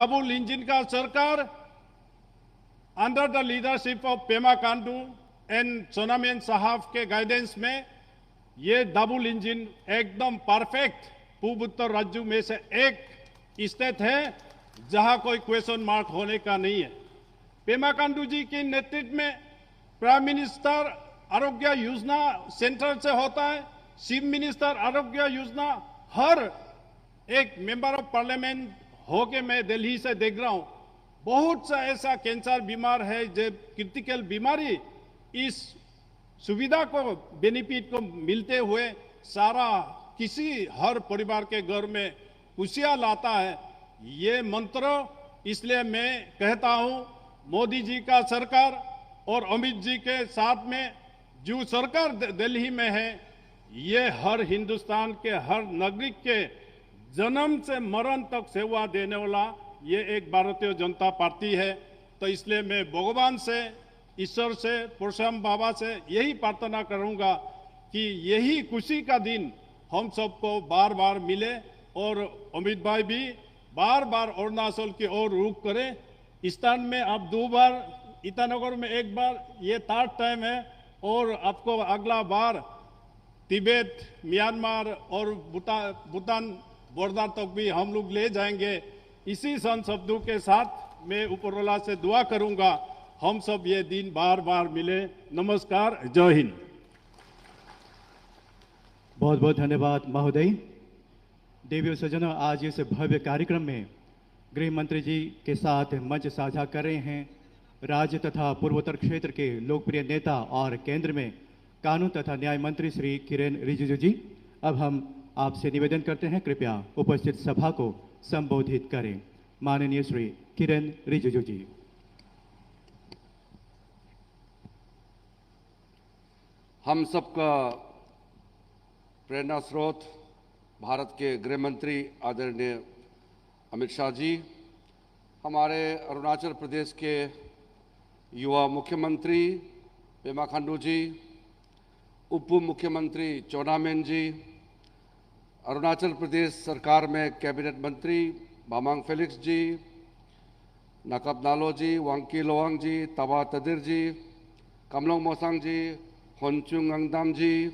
Double engine का सरकार under the leadership of Pema Khandu and Chowna Mein साहब के गाइडेंस में ये डबल इंजन एकदम परफेक्ट पूर्व उत्तर राज्यों में से एक स्टेट है जहां कोई क्वेश्चन मार्क होने का नहीं है। पेमा खांडू जी के नेतृत्व में prime minister Arogya Yojana central से होता है, चीफ मिनिस्टर आरोग्य योजना हर एक मेंबर ऑफ पार्लियामेंट होके मैं दिल्ली से देख रहा हूं। बहुत सा ऐसा कैंसर बीमार है जो क्रिटिकल बीमारी इस सुविधा को बेनिफिट को मिलते हुए सारा किसी हर परिवार के घर में खुशियां लाता है ये मंत्र। इसलिए मैं कहता हूं मोदी जी का सरकार और अमित जी के साथ में जो सरकार दिल्ली में है ये हर हिंदुस्तान के हर नागरिक के जन्म से मरण तक सेवा देने वाला ये एक भारतीय जनता पार्टी है। तो इसलिए मैं भगवान से, ईश्वर से, परशुराम बाबा से यही प्रार्थना करूंगा कि यही खुशी का दिन हम सबको बार बार मिले और अमित भाई भी बार बार अरुणाचल की ओर रुख करें। स्थान में आप 2 बार, ईटानगर में 1 बार, ये 3rd टाइम है और आपको अगला बार तिब्बत, म्यांमार और भूटान बॉर्डर तक भी हम लोग ले जाएंगे। इसी सन शब्दों के साथ मैं ऊपरवाला से दुआ करूंगा हम सब ये दिन बार बार मिले। नमस्कार, जय हिंद। बहुत बहुत धन्यवाद महोदय। देवी सज्जनों, आज इस भव्य कार्यक्रम में गृह मंत्री जी के साथ मंच साझा कर रहे हैं राज्य तथा पूर्वोत्तर क्षेत्र के लोकप्रिय नेता और केंद्र में कानून तथा न्याय मंत्री श्री किरेन रिजिजू जी। अब हम आपसे निवेदन करते हैं कृपया उपस्थित सभा को संबोधित करें। माननीय श्री किरेन रिजिजू जी। हम सबका प्रेरणा स्रोत भारत के गृह मंत्री आदरणीय अमित शाह जी, हमारे अरुणाचल प्रदेश के युवा मुख्यमंत्री पेमा खांडू जी, उप मुख्यमंत्री चाउना मेन जी, अरुणाचल प्रदेश सरकार में कैबिनेट मंत्री बामांग फेलिक्स जी, नकब नालो जी, वांकी लोवांग जी, तबा तदिर जी, कमलोंग मोसांग जी, होनचुंग अंगदाम जी,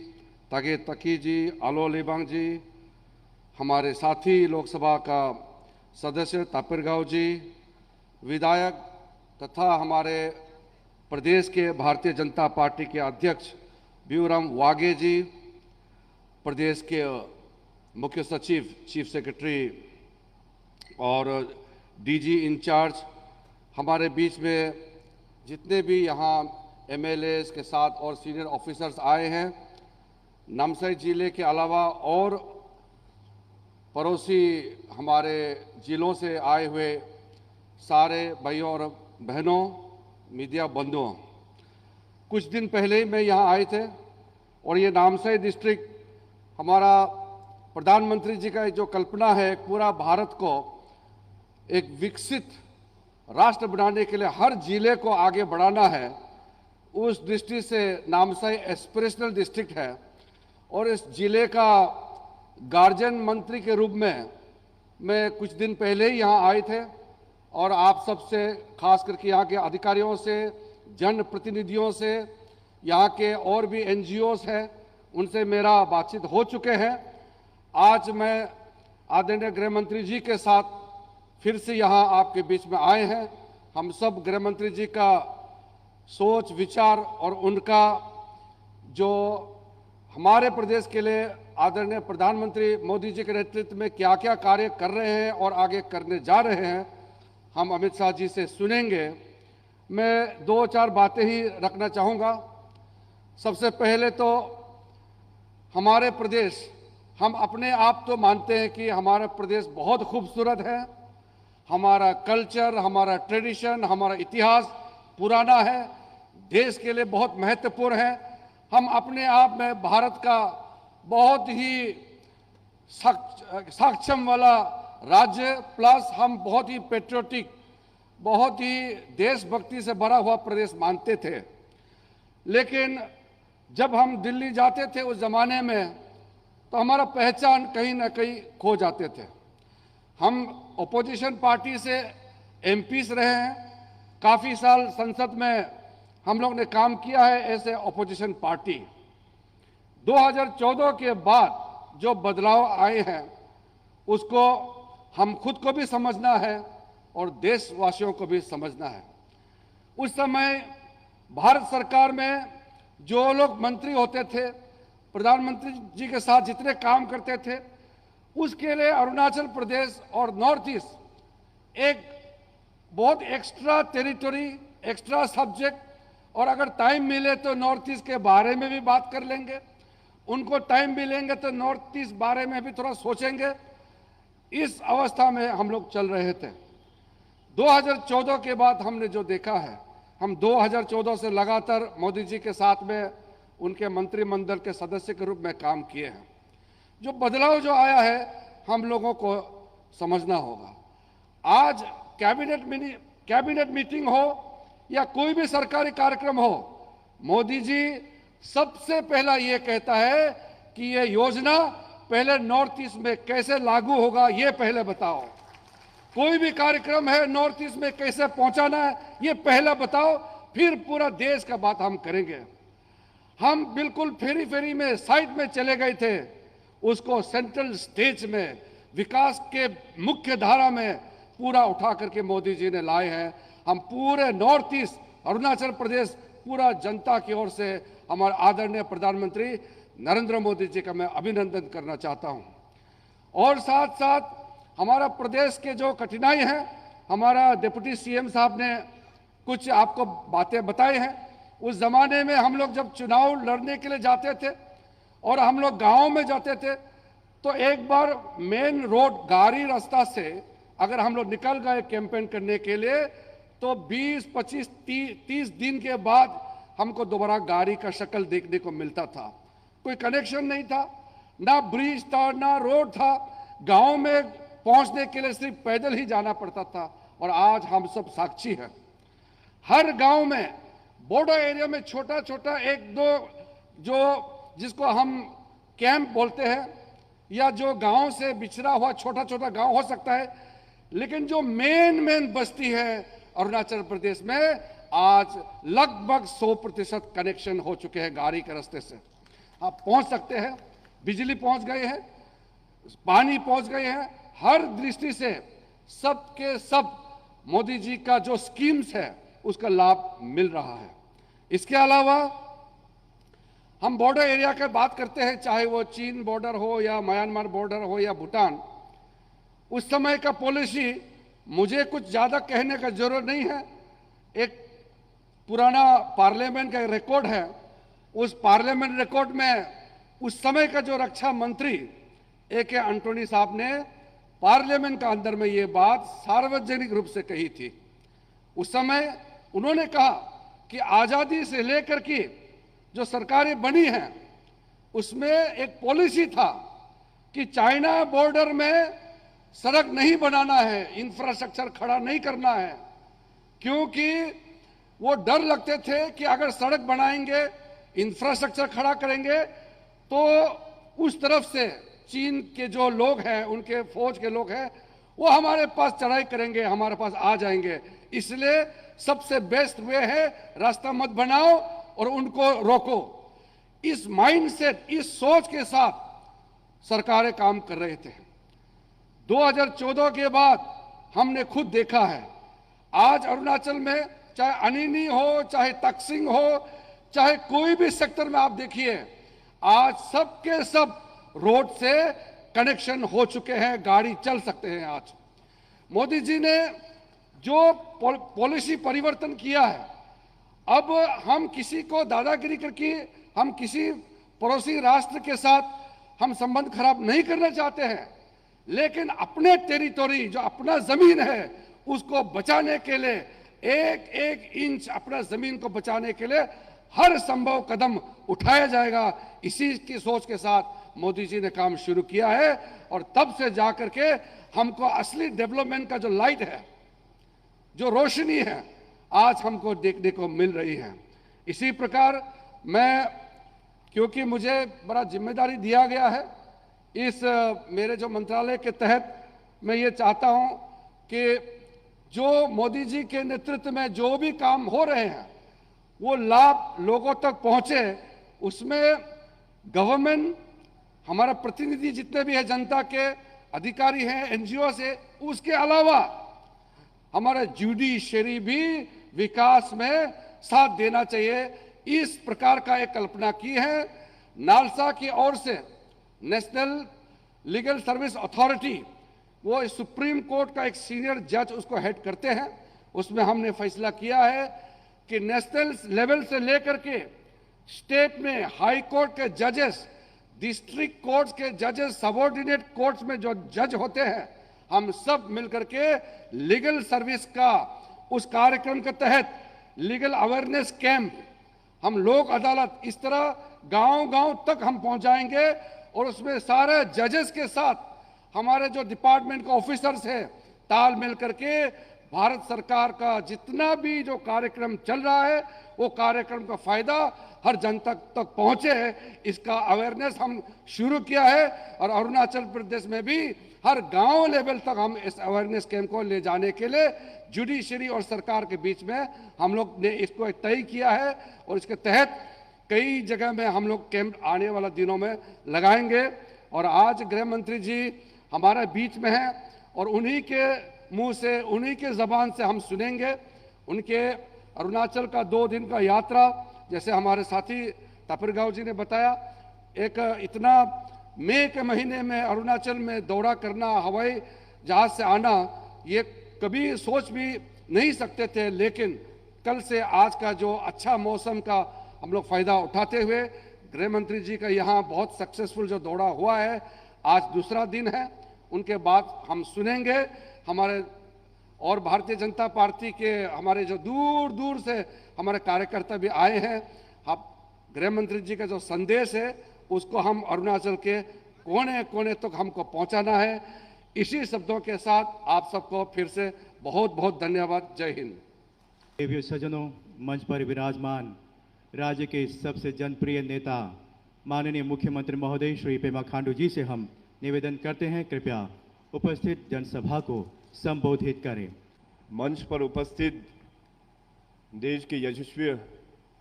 तागे तकी जी, आलो लिबांग जी, हमारे साथी लोकसभा का सदस्य तापिरगांव जी, विधायक तथा हमारे प्रदेश के भारतीय जनता पार्टी के अध्यक्ष ब्यूराम वागे जी, प्रदेश के मुख्य सचिव, चीफ सेक्रेटरी और डीजी इंचार्ज, हमारे बीच में जितने भी यहाँ एमएलएस के साथ और सीनियर ऑफिसर्स आए हैं, नामसाई जिले के अलावा और पड़ोसी हमारे जिलों से आए हुए सारे भाइयों और बहनों, मीडिया बंधुओं, कुछ दिन पहले ही मैं यहाँ आए थे और ये नामसाई डिस्ट्रिक्ट हमारा प्रधानमंत्री जी का जो कल्पना है पूरा भारत को एक विकसित राष्ट्र बनाने के लिए हर जिले को आगे बढ़ाना है, उस दृष्टि से नामसाई एस्पिरेशनल डिस्ट्रिक्ट है। और इस जिले का गार्जियन मंत्री के रूप में मैं कुछ दिन पहले ही यहाँ आए थे और आप सबसे, खास करके यहाँ के अधिकारियों से, जन प्रतिनिधियों से, यहाँ के और भी एनजीओस हैं, उनसे मेरा बातचीत हो चुके हैं। आज मैं आदरणीय गृह मंत्री जी के साथ फिर से यहाँ आपके बीच में आए हैं। हम सब गृह मंत्री जी का सोच विचार और उनका जो हमारे प्रदेश के लिए आदरणीय प्रधानमंत्री मोदी जी के नेतृत्व में क्या क्या कार्य कर रहे हैं और आगे करने जा रहे हैं, हम अमित शाह जी से सुनेंगे। मैं 2-4 बातें ही रखना चाहूँगा। सबसे पहले तो हमारे प्रदेश, हम अपने आप तो मानते हैं कि हमारा प्रदेश बहुत खूबसूरत है, हमारा कल्चर, हमारा ट्रेडिशन, हमारा इतिहास पुराना है, देश के लिए बहुत महत्वपूर्ण है। हम अपने आप में भारत का बहुत ही सक्षम वाला राज्य, प्लस हम बहुत ही पेट्रियोटिक, बहुत ही देशभक्ति से भरा हुआ प्रदेश मानते थे। लेकिन जब हम दिल्ली जाते थे उस जमाने में, तो हमारा पहचान कहीं ना कहीं खो जाते थे। हम ओपोजिशन पार्टी से एमपीस रहे हैं, काफ़ी साल संसद में हम लोग ने काम किया है ऐसे ओपोजिशन पार्टी। 2014 के बाद जो बदलाव आए हैं उसको हम खुद को भी समझना है और देशवासियों को भी समझना है। उस समय भारत सरकार में जो लोग मंत्री होते थे, प्रधानमंत्री जी के साथ जितने काम करते थे, उसके लिए अरुणाचल प्रदेश और नॉर्थ ईस्ट एक बहुत एक्स्ट्रा टेरिटरी, एक्स्ट्रा सब्जेक्ट, और अगर टाइम मिले तो नॉर्थ ईस्ट के बारे में भी बात कर लेंगे, उनको टाइम भी लेंगे तो नॉर्थ ईस्ट बारे में भी थोड़ा सोचेंगे। इस अवस्था में हम लोग चल रहे थे। 2014 के बाद हमने जो देखा है, हम 2014 से लगातार मोदी जी के साथ में उनके मंत्रिमंडल के सदस्य के रूप में काम किए हैं। जो बदलाव जो आया है हम लोगों को समझना होगा। आज कैबिनेट मीटिंग हो या कोई भी सरकारी कार्यक्रम हो, मोदी जी सबसे पहला ये कहता है कि ये योजना पहले नॉर्थ ईस्ट में कैसे लागू होगा, ये पहले बताओ। कोई भी कार्यक्रम है नॉर्थ ईस्ट में कैसे पहुंचाना है, ये पहले बताओ, फिर पूरा देश का बात हम करेंगे। हम बिल्कुल फेरी में साइड में चले गए थे, उसको सेंट्रल स्टेज में विकास के मुख्य धारा में पूरा उठा करके मोदी जी ने लाए हैं। हम पूरे नॉर्थ ईस्ट, अरुणाचल प्रदेश, पूरा जनता की ओर से हमारे आदरणीय प्रधानमंत्री नरेंद्र मोदी जी का मैं अभिनंदन करना चाहता हूं। और साथ साथ हमारा प्रदेश के जो कठिनाई है, हमारा डिप्टी सीएम साहब ने कुछ आपको बातें बताई हैं। उस जमाने में हम लोग जब चुनाव लड़ने के लिए जाते थे और हम लोग गाँव में जाते थे, तो एक बार मेन रोड गाड़ी रास्ता से अगर हम लोग निकल गए कैंपेन करने के लिए, तो 20, 25, 30 दिन के बाद हमको दोबारा गाड़ी का शक्ल देखने को मिलता था। कोई कनेक्शन नहीं था, ना ब्रिज था, ना रोड था। गांव में पहुंचने के लिए सिर्फ पैदल ही जाना पड़ता था। और आज हम सब साक्षी हैं, हर गांव में, बॉर्डर एरिया में छोटा छोटा एक दो जो जिसको हम कैंप बोलते हैं, या जो गांव से बिछड़ा हुआ छोटा छोटा गांव हो सकता है, लेकिन जो मेन बस्ती है अरुणाचल प्रदेश में, आज लगभग 100% कनेक्शन हो चुके हैं गाड़ी के रास्ते से। आप पहुंच सकते हैं, बिजली पहुंच गए हैं, पानी पहुंच गए हैं। हर दृष्टि से सबके सब मोदी जी का जो स्कीम्स है उसका लाभ मिल रहा है। इसके अलावा हम बॉर्डर एरिया की बात करते हैं, चाहे वो चीन बॉर्डर हो या म्यांमार बॉर्डर हो या भूटान। उस समय का पॉलिसी मुझे कुछ ज्यादा कहने का जरूरत नहीं है। एक पुराना पार्लियामेंट का रिकॉर्ड है, उस पार्लियामेंट रिकॉर्ड में उस समय का जो रक्षा मंत्री A.K. एंटोनी साहब ने पार्लियामेंट का अंदर में ये बात सार्वजनिक रूप से कही थी। उस समय उन्होंने कहा कि आजादी से लेकर के जो सरकारें बनी हैं उसमें एक पॉलिसी था कि चाइना बॉर्डर में सड़क नहीं बनाना है, इंफ्रास्ट्रक्चर खड़ा नहीं करना है, क्योंकि वो डर लगते थे कि अगर सड़क बनाएंगे, इंफ्रास्ट्रक्चर खड़ा करेंगे, तो उस तरफ से चीन के जो लोग हैं, उनके फौज के लोग हैं, वो हमारे पास चढ़ाई करेंगे, हमारे पास आ जाएंगे। इसलिए सबसे बेस्ट वे है रास्ता मत बनाओ और उनको रोको। इस माइंडसेट, इस सोच के साथ सरकारें काम कर रहे थे। 2014 के बाद हमने खुद देखा है, आज अरुणाचल में चाहे अनिनी हो, चाहे तकसिंग हो, चाहे कोई भी सेक्टर में आप देखिए, आज सबके सब रोड से कनेक्शन हो चुके हैं, गाड़ी चल सकते हैं। आज मोदी जी ने जो पॉलिसी परिवर्तन किया है, अब हम किसी को दादागिरी करके हम किसी पड़ोसी राष्ट्र के साथ हम संबंध खराब नहीं करना चाहते हैं, लेकिन अपने टेरिटोरी, जो अपना जमीन है, उसको बचाने के लिए एक एक इंच अपना जमीन को बचाने के लिए हर संभव कदम उठाया जाएगा। इसी की सोच के साथ मोदी जी ने काम शुरू किया है और तब से जाकर के हमको असली डेवलपमेंट का जो लाइट है, जो रोशनी है, आज हमको देखने को मिल रही है। इसी प्रकार मैं, क्योंकि मुझे बड़ा जिम्मेदारी दिया गया है, इस मेरे जो मंत्रालय के तहत मैं ये चाहता हूं कि जो मोदी जी के नेतृत्व में जो भी काम हो रहे हैं वो लाभ लोगों तक पहुंचे। उसमें गवर्नमेंट, हमारा प्रतिनिधि जितने भी है, जनता के अधिकारी हैं, एनजीओ से, उसके अलावा हमारा जुडिशरी भी विकास में साथ देना चाहिए। इस प्रकार का एक कल्पना की है। नालसा की ओर से नेशनल लीगल सर्विस अथॉरिटी, वो सुप्रीम कोर्ट का एक सीनियर जज उसको हेड करते हैं। उसमें हमने फैसला किया है कि नेशनल लेवल से लेकर के स्टेट में हाई कोर्ट के जजेस, डिस्ट्रिक्ट कोर्ट्स के जजेस, सबऑर्डिनेट कोर्ट्स में जो जज होते हैं, हम सब मिलकर के लीगल सर्विस का उस कार्यक्रम के तहत लीगल अवेयरनेस कैंप, हम लोक अदालत इस तरह गांव-गांव तक हम पहुंचाएंगे। और उसमें सारे जजेस के साथ हमारे जो डिपार्टमेंट के ऑफिसर्स हैं, तालमेल करके भारत सरकार का जितना भी जो कार्यक्रम चल रहा है वो कार्यक्रम का फायदा हर जनता तक पहुंचे, इसका अवेयरनेस हम शुरू किया है। और अरुणाचल प्रदेश में भी हर गांव लेवल तक हम इस अवेयरनेस कैंप को ले जाने के लिए जुडिशरी और सरकार के बीच में हम लोग ने इसको तय किया है। और इसके तहत कई जगह में हम लोग कैंप आने वाला दिनों में लगाएंगे। और आज गृह मंत्री जी हमारे बीच में हैं और उन्हीं के मुंह से, उन्हीं के जबान से हम सुनेंगे उनके अरुणाचल का 2 दिन का यात्रा। जैसे हमारे साथी तापिरगांव जी ने बताया, एक इतना मई के महीने में अरुणाचल में दौरा करना, हवाई जहाज से आना, ये कभी सोच भी नहीं सकते थे। लेकिन कल से आज का जो अच्छा मौसम का हम लोग फायदा उठाते हुए गृह मंत्री जी का यहाँ बहुत सक्सेसफुल जो दौरा हुआ है, आज दूसरा दिन है। उनके बाद हम सुनेंगे हमारे और भारतीय जनता पार्टी के हमारे जो दूर दूर से हमारे कार्यकर्ता भी आए हैं। अब गृह मंत्री जी का जो संदेश है उसको हम अरुणाचल के कोने कोने तक हमको पहुंचाना है। इसी शब्दों के साथ आप सबको फिर से बहुत बहुत धन्यवाद। जय हिंद। देवियों सज्जनों, मंच पर विराजमान राज्य के सबसे जनप्रिय नेता माननीय मुख्यमंत्री महोदय श्री पेमा खांडू जी से हम निवेदन करते हैं, कृपया उपस्थित जनसभा को संबोधित करें। मंच पर उपस्थित देश के यशस्वी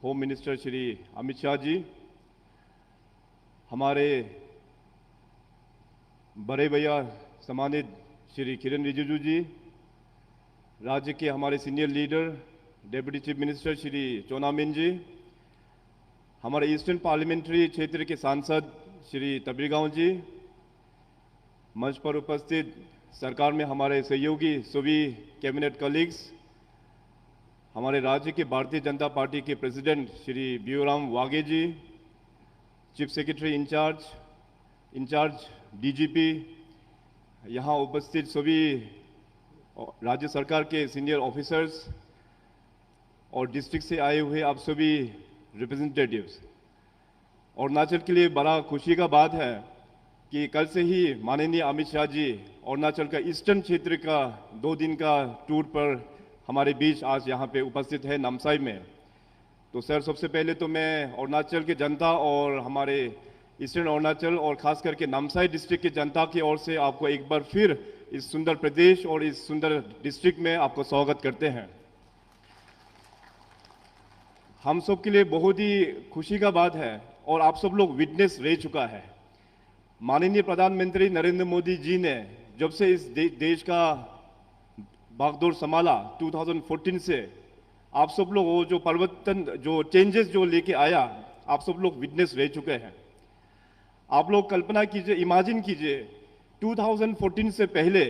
होम मिनिस्टर श्री अमित शाह जी, हमारे बड़े भैया सम्मानित श्री किरण रिजिजू जी, राज्य के हमारे senior leader deputy chief minister Shri चोना मेन जी, हमारे ईस्टर्न पार्लियामेंट्री क्षेत्र के सांसद श्री तापिरगांव जी, मंच पर उपस्थित सरकार में हमारे सहयोगी सभी कैबिनेट कलीग्स, हमारे राज्य के भारतीय जनता पार्टी के प्रेसिडेंट श्री बीयूराम वाघे जी, चीफ सेक्रेटरी इंचार्ज डीजीपी, यहाँ उपस्थित सभी राज्य सरकार के सीनियर ऑफिसर्स और डिस्ट्रिक्ट से आए हुए आप सभी रिप्रेजेंटेटिव्स। अरुणाचल के लिए बड़ा खुशी का बात है कि कल से ही माननीय अमित शाह जी अरुणाचल का ईस्टर्न क्षेत्र का 2 दिन का टूर पर हमारे बीच आज यहाँ पे उपस्थित है नामसाई में। तो सर, सबसे पहले तो मैं अरुणाचल के जनता और हमारे ईस्टर्न अरुणाचल और खास करके नामसाई डिस्ट्रिक्ट की जनता की ओर से आपको एक बार फिर इस सुंदर प्रदेश और इस सुंदर डिस्ट्रिक्ट में आपको स्वागत करते हैं। हम सब के लिए बहुत ही खुशी का बात है और आप सब लोग विटनेस रह चुका है। माननीय प्रधानमंत्री नरेंद्र मोदी जी ने जब से इस देश का बागडोर संभाला 2014 से, आप सब लोग वो जो परिवर्तन, जो चेंजेस जो लेके आया, आप सब लोग विटनेस रह चुके हैं। आप लोग कल्पना कीजिए, इमेजिन कीजिए 2014 से पहले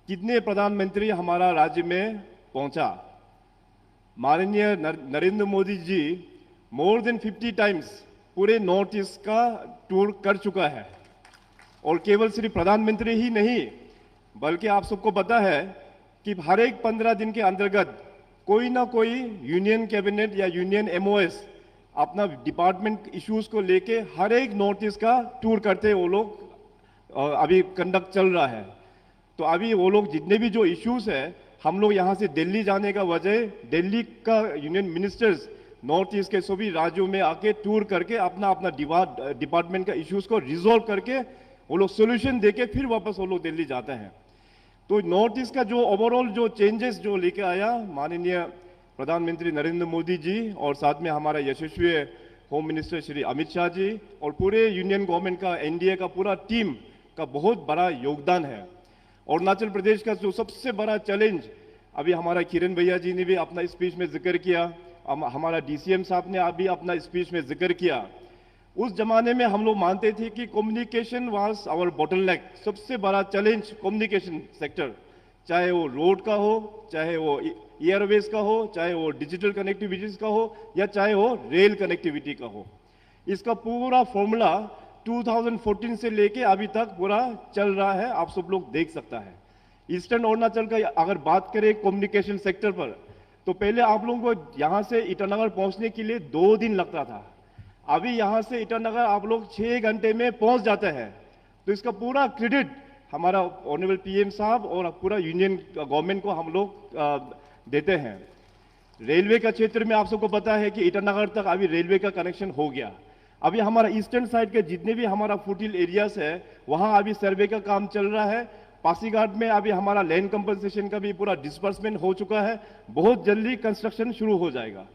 कितने प्रधानमंत्री हमारा राज्य में पहुंचा। माननीय Narendra Modi ji more than 50 times पूरे नॉर्थ ईस्ट का टूर कर चुका है। और केवल सिर्फ प्रधानमंत्री ही नहीं, बल्कि आप सबको पता है कि हर एक 15 दिन के अंतर्गत कोई ना कोई यूनियन कैबिनेट या यूनियन एमओएस अपना डिपार्टमेंट इश्यूज को लेके हर एक नॉर्थ ईस्ट का टूर करते वो लोग अभी कंडक्ट चल रहा है। तो अभी वो लोग जितने भी जो इश्यूज है, हम लोग यहाँ से दिल्ली जाने का वजह, दिल्ली का यूनियन मिनिस्टर्स नॉर्थ ईस्ट के सभी राज्यों में आके टूर करके अपना अपना डिपार्टमेंट का इश्यूज को रिजोल्व करके वो लोग सोल्यूशन देके फिर वापस वो लोग दिल्ली जाते हैं। तो नॉर्थ ईस्ट का जो ओवरऑल जो चेंजेस जो लेके आया माननीय प्रधानमंत्री नरेंद्र मोदी जी और साथ में हमारा यशस्वी होम मिनिस्टर श्री अमित शाह जी और पूरे यूनियन गवर्नमेंट का एनडीए का पूरा टीम का बहुत बड़ा योगदान है। अरुणाचल प्रदेश का जो सबसे बड़ा चैलेंज अभी हमारा किरण भैया जी ने भी अपना स्पीच में जिक्र किया, हमारा डीसीएम साहब ने अभी अपना स्पीच में जिक्र किया। उस जमाने में हम लोग मानते थे कि कम्युनिकेशन वाज आवर बॉटलनेक, सबसे बड़ा चैलेंज कम्युनिकेशन सेक्टर, चाहे वो रोड का हो, चाहे वो एयरवेज का हो, चाहे वो डिजिटल कनेक्टिविटीज का हो, या चाहे वो रेल कनेक्टिविटी का हो। इसका पूरा फॉर्मूला 2014 से लेके अभी तक पूरा चल रहा है, आप सब लोग देख सकता है। ईस्टर्न अरुणाचल का अगर बात करें कम्युनिकेशन सेक्टर पर, तो पहले आप लोगों को यहाँ से ईटानगर पहुंचने के लिए 2 दिन लगता था, अभी यहाँ से ईटानगर आप लोग 6 घंटे में पहुंच जाते हैं। तो इसका पूरा क्रेडिट हमारा ऑनरेबल पीएम साहब और पूरा यूनियन गवर्नमेंट को हम लोग देते हैं। रेलवे का क्षेत्र में आप सबको पता है कि ईटानगर तक अभी रेलवे का कनेक्शन हो गया। अभी हमारा ईस्टर्न साइड के जितने भी हमारा फुटहिल एरियाज है वहां अभी सर्वे का काम चल रहा है। पासीघाट में अभी हमारा लैंड कंपनसेशन का भी पूरा डिस्बर्समेंट हो चुका है, बहुत जल्दी कंस्ट्रक्शन शुरू हो जाएगा।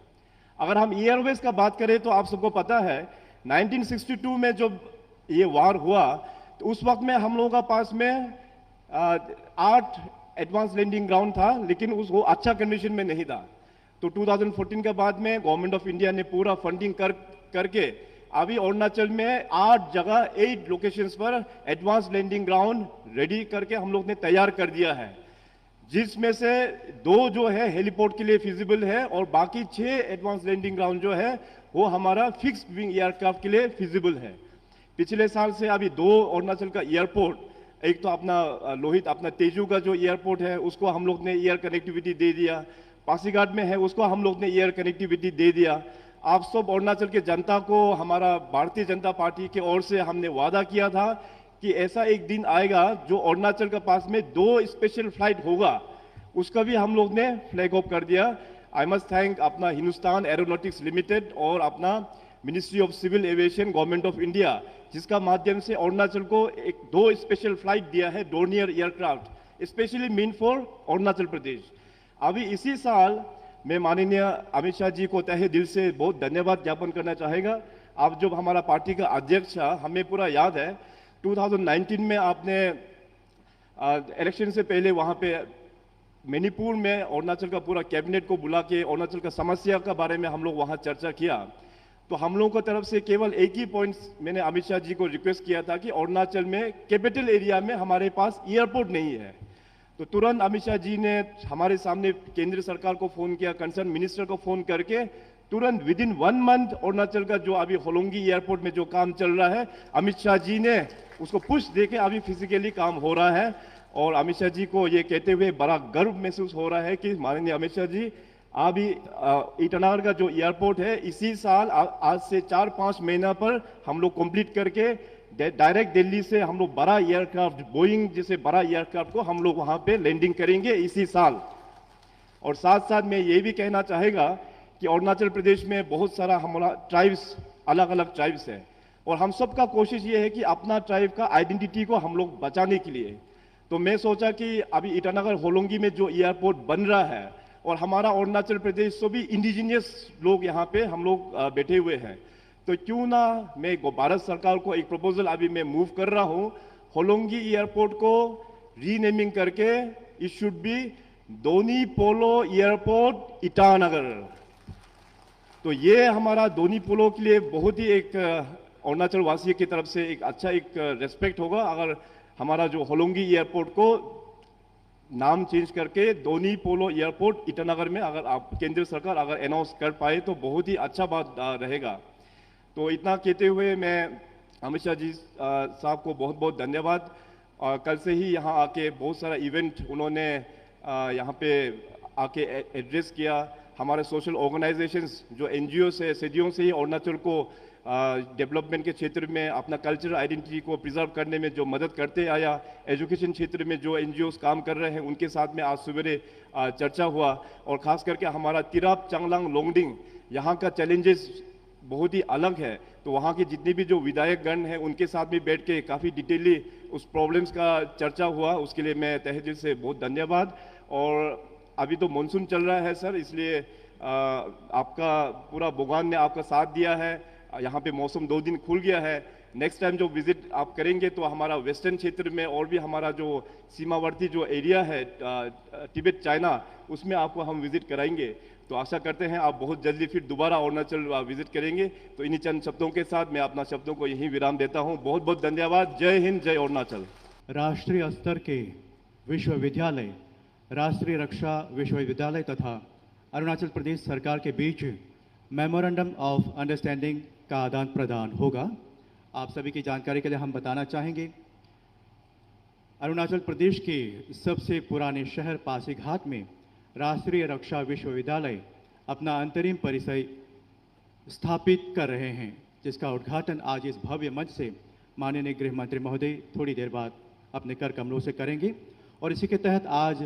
अगर हम एयरवेज का बात करें तो आप सबको पता है 1962 में जब ये वार हुआ तो उस वक्त में हम लोगों का पास में 8 एडवांस लैंडिंग ग्राउंड था, लेकिन वो अच्छा कंडीशन में नहीं था। तो 2014 के बाद में गवर्नमेंट ऑफ इंडिया ने पूरा फंडिंग करके अभी अरुणाचल में 8 जगह 8 लोकेशंस पर एडवांस लैंडिंग ग्राउंड रेडी करके हम लोग ने तैयार कर दिया है, जिसमें से 2 जो है हेलीपोर्ट के लिए फिजिबल है और बाकी 6 एडवांस लैंडिंग ग्राउंड जो है वो हमारा फिक्स विंग एयरक्राफ्ट के लिए फिजिबल है। पिछले साल से अभी 2 अरुणाचल का एयरपोर्ट, एक तो अपना लोहित अपना तेजू का जो एयरपोर्ट है उसको हम लोग ने एयर कनेक्टिविटी दे दिया, पासीघाट में है उसको हम लोग ने एयर कनेक्टिविटी दे दिया। आप सब अरुणाचल के जनता को हमारा भारतीय जनता पार्टी की ओर से हमने वादा किया था कि ऐसा एक दिन आएगा जो अरुणाचल के पास में 2 स्पेशल फ्लाइट होगा, उसका भी हम लोग ने फ्लैग ऑफ कर दिया। आई मस्ट थैंक अपना हिंदुस्तान एरोनॉटिक्स लिमिटेड और अपना ministry of civil aviation government of India, जिसका माध्यम से अरुणाचल को 2 स्पेशल फ्लाइट दिया है, Dornier aircraft specially meant for Arunachal Pradesh. अभी इसी साल मैं माननीय अमित शाह जी को तहे दिल से बहुत धन्यवाद ज्ञापन करना चाहेगा। आप जब हमारा पार्टी का अध्यक्ष था, हमें पूरा याद है 2019 में आपने इलेक्शन से पहले वहां पे मणिपुर में अरुणाचल का पूरा कैबिनेट को बुला के अरुणाचल का समस्या के बारे में हम लोग वहां चर्चा किया। तो हम लोगों की तरफ से केवल एक ही पॉइंट मैंने अमित शाह जी को रिक्वेस्ट किया था कि अरुणाचल में कैपिटल एरिया में हमारे पास एयरपोर्ट नहीं है। तो तुरंत अमित शाह जी ने हमारे सामने केंद्र सरकार को फोन किया, कंसर्न मिनिस्टर को फोन करके तुरंत विदिन 1 मंथ अरुणाचल का जो अभी होलोंगी एयरपोर्ट में जो काम चल रहा है, अमित शाह जी ने उसको पुश देके अभी फिजिकली काम हो रहा है। और अमित शाह जी को ये कहते हुए बड़ा गर्व महसूस हो रहा है कि माननीय अमित शाह जी अभी ईटानगर का जो एयरपोर्ट है इसी साल आज से 4-5 महीना पर हम लोग कंप्लीट करके डायरेक्ट दिल्ली से हम लोग बड़ा एयरक्राफ्ट बोइंग जैसे बड़ा एयरक्राफ्ट को हम लोग वहां पे लैंडिंग करेंगे इसी साल। और साथ साथ मैं ये भी कहना चाहेगा कि अरुणाचल प्रदेश में बहुत सारा हमारा ट्राइब्स, अलग अलग ट्राइब्स है और हम सबका कोशिश ये है कि अपना ट्राइब का आइडेंटिटी को हम लोग बचाने के लिए, तो मैं सोचा कि अभी ईटानगर होलोंगी में जो एयरपोर्ट बन रहा है और हमारा अरुणाचल प्रदेश से भी इंडिजिनियस लोग यहाँ पे हम लोग बैठे हुए हैं, तो क्यों ना मैं भारत सरकार को एक प्रपोजल अभी मैं मूव कर रहा हूँ, होलोंगी एयरपोर्ट को रीनेमिंग करके it should be Doni polo airport Itanagar. तो ये हमारा दोनी पोलो के लिए बहुत ही एक अरुणाचल वासी की तरफ से एक अच्छा एक रेस्पेक्ट होगा अगर हमारा जो होलोंगी एयरपोर्ट को नाम चेंज करके दोनी पोलो एयरपोर्ट ईटानगर में अगर आप केंद्र सरकार अगर अनाउंस कर पाए तो बहुत ही अच्छा बात रहेगा। तो इतना कहते हुए मैं अमित शाह जी साहब को बहुत बहुत धन्यवाद। कल से ही यहाँ आके बहुत सारा इवेंट उन्होंने यहाँ पे आके एड्रेस किया। हमारे सोशल ऑर्गेनाइजेशंस जो एनजीओ से सदियों से ही अरुणाचल को डेवलपमेंट के क्षेत्र में अपना कल्चरल आइडेंटिटी को प्रिजर्व करने में जो मदद करते आया, एजुकेशन क्षेत्र में जो एनजीओस काम कर रहे हैं उनके साथ में आज सवेरे चर्चा हुआ और खास करके हमारा तिराप चांगलांग लोंगडिंग यहाँ का चैलेंजेस बहुत ही अलग है। तो वहाँ के जितने भी जो विधायक गण हैं उनके साथ भी बैठ के काफ़ी डिटेली उस प्रॉब्लम्स का चर्चा हुआ, उसके लिए मैं तहे दिल से बहुत धन्यवाद। और अभी तो मानसून चल रहा है सर, इसलिए आपका पूरा भगवान ने आपका साथ दिया है। यहाँ पे मौसम 2 दिन खुल गया है। नेक्स्ट टाइम जो विजिट आप करेंगे तो हमारा वेस्टर्न क्षेत्र में और भी हमारा जो सीमावर्ती जो एरिया है तिब्बत चाइना, उसमें आपको हम विजिट कराएंगे। तो आशा करते हैं आप बहुत जल्दी फिर दोबारा अरुणाचल विजिट करेंगे। तो इन्हीं चंद शब्दों के साथ मैं अपना शब्दों को यहीं विराम देता हूँ। बहुत बहुत धन्यवाद। जय हिंद, जय अरुणाचल। राष्ट्रीय स्तर के विश्वविद्यालय, राष्ट्रीय रक्षा विश्वविद्यालय तथा अरुणाचल प्रदेश सरकार के बीच मेमोरेंडम ऑफ अंडरस्टैंडिंग का आदान प्रदान होगा। आप सभी की जानकारी के लिए हम बताना चाहेंगे, अरुणाचल प्रदेश के सबसे पुराने शहर पासीघाट में राष्ट्रीय रक्षा विश्वविद्यालय अपना अंतरिम परिसर स्थापित कर रहे हैं, जिसका उद्घाटन आज इस भव्य मंच से माननीय गृह मंत्री महोदय थोड़ी देर बाद अपने कर कमलों से करेंगे। और इसी के तहत आज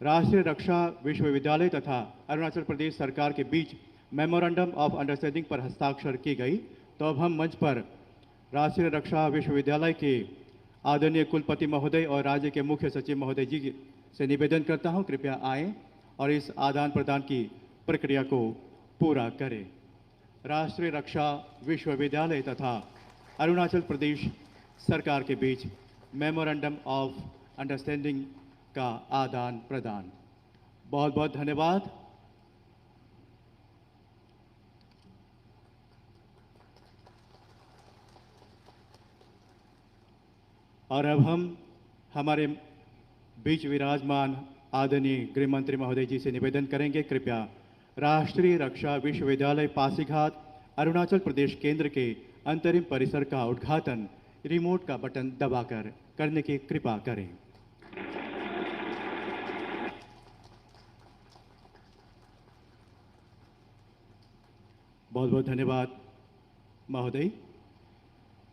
राष्ट्रीय रक्षा विश्वविद्यालय तथा अरुणाचल प्रदेश सरकार के बीच मेमोरेंडम ऑफ अंडरस्टैंडिंग पर हस्ताक्षर की गई। तो अब हम मंच पर राष्ट्रीय रक्षा विश्वविद्यालय के आदरणीय कुलपति महोदय और राज्य के मुख्य सचिव महोदय जी से निवेदन करता हूं, कृपया आएं और इस आदान प्रदान की प्रक्रिया को पूरा करें। राष्ट्रीय रक्षा विश्वविद्यालय तथा अरुणाचल प्रदेश सरकार के बीच मेमोरेंडम ऑफ अंडरस्टैंडिंग का आदान प्रदान। बहुत बहुत धन्यवाद। और अब हम हमारे बीच विराजमान आदरणीय गृह मंत्री महोदय जी से निवेदन करेंगे, कृपया राष्ट्रीय रक्षा विश्वविद्यालय पासीघाट अरुणाचल प्रदेश केंद्र के अंतरिम परिसर का उद्घाटन रिमोट का बटन दबाकर करने की कृपा करें। बहुत बहुत धन्यवाद महोदय।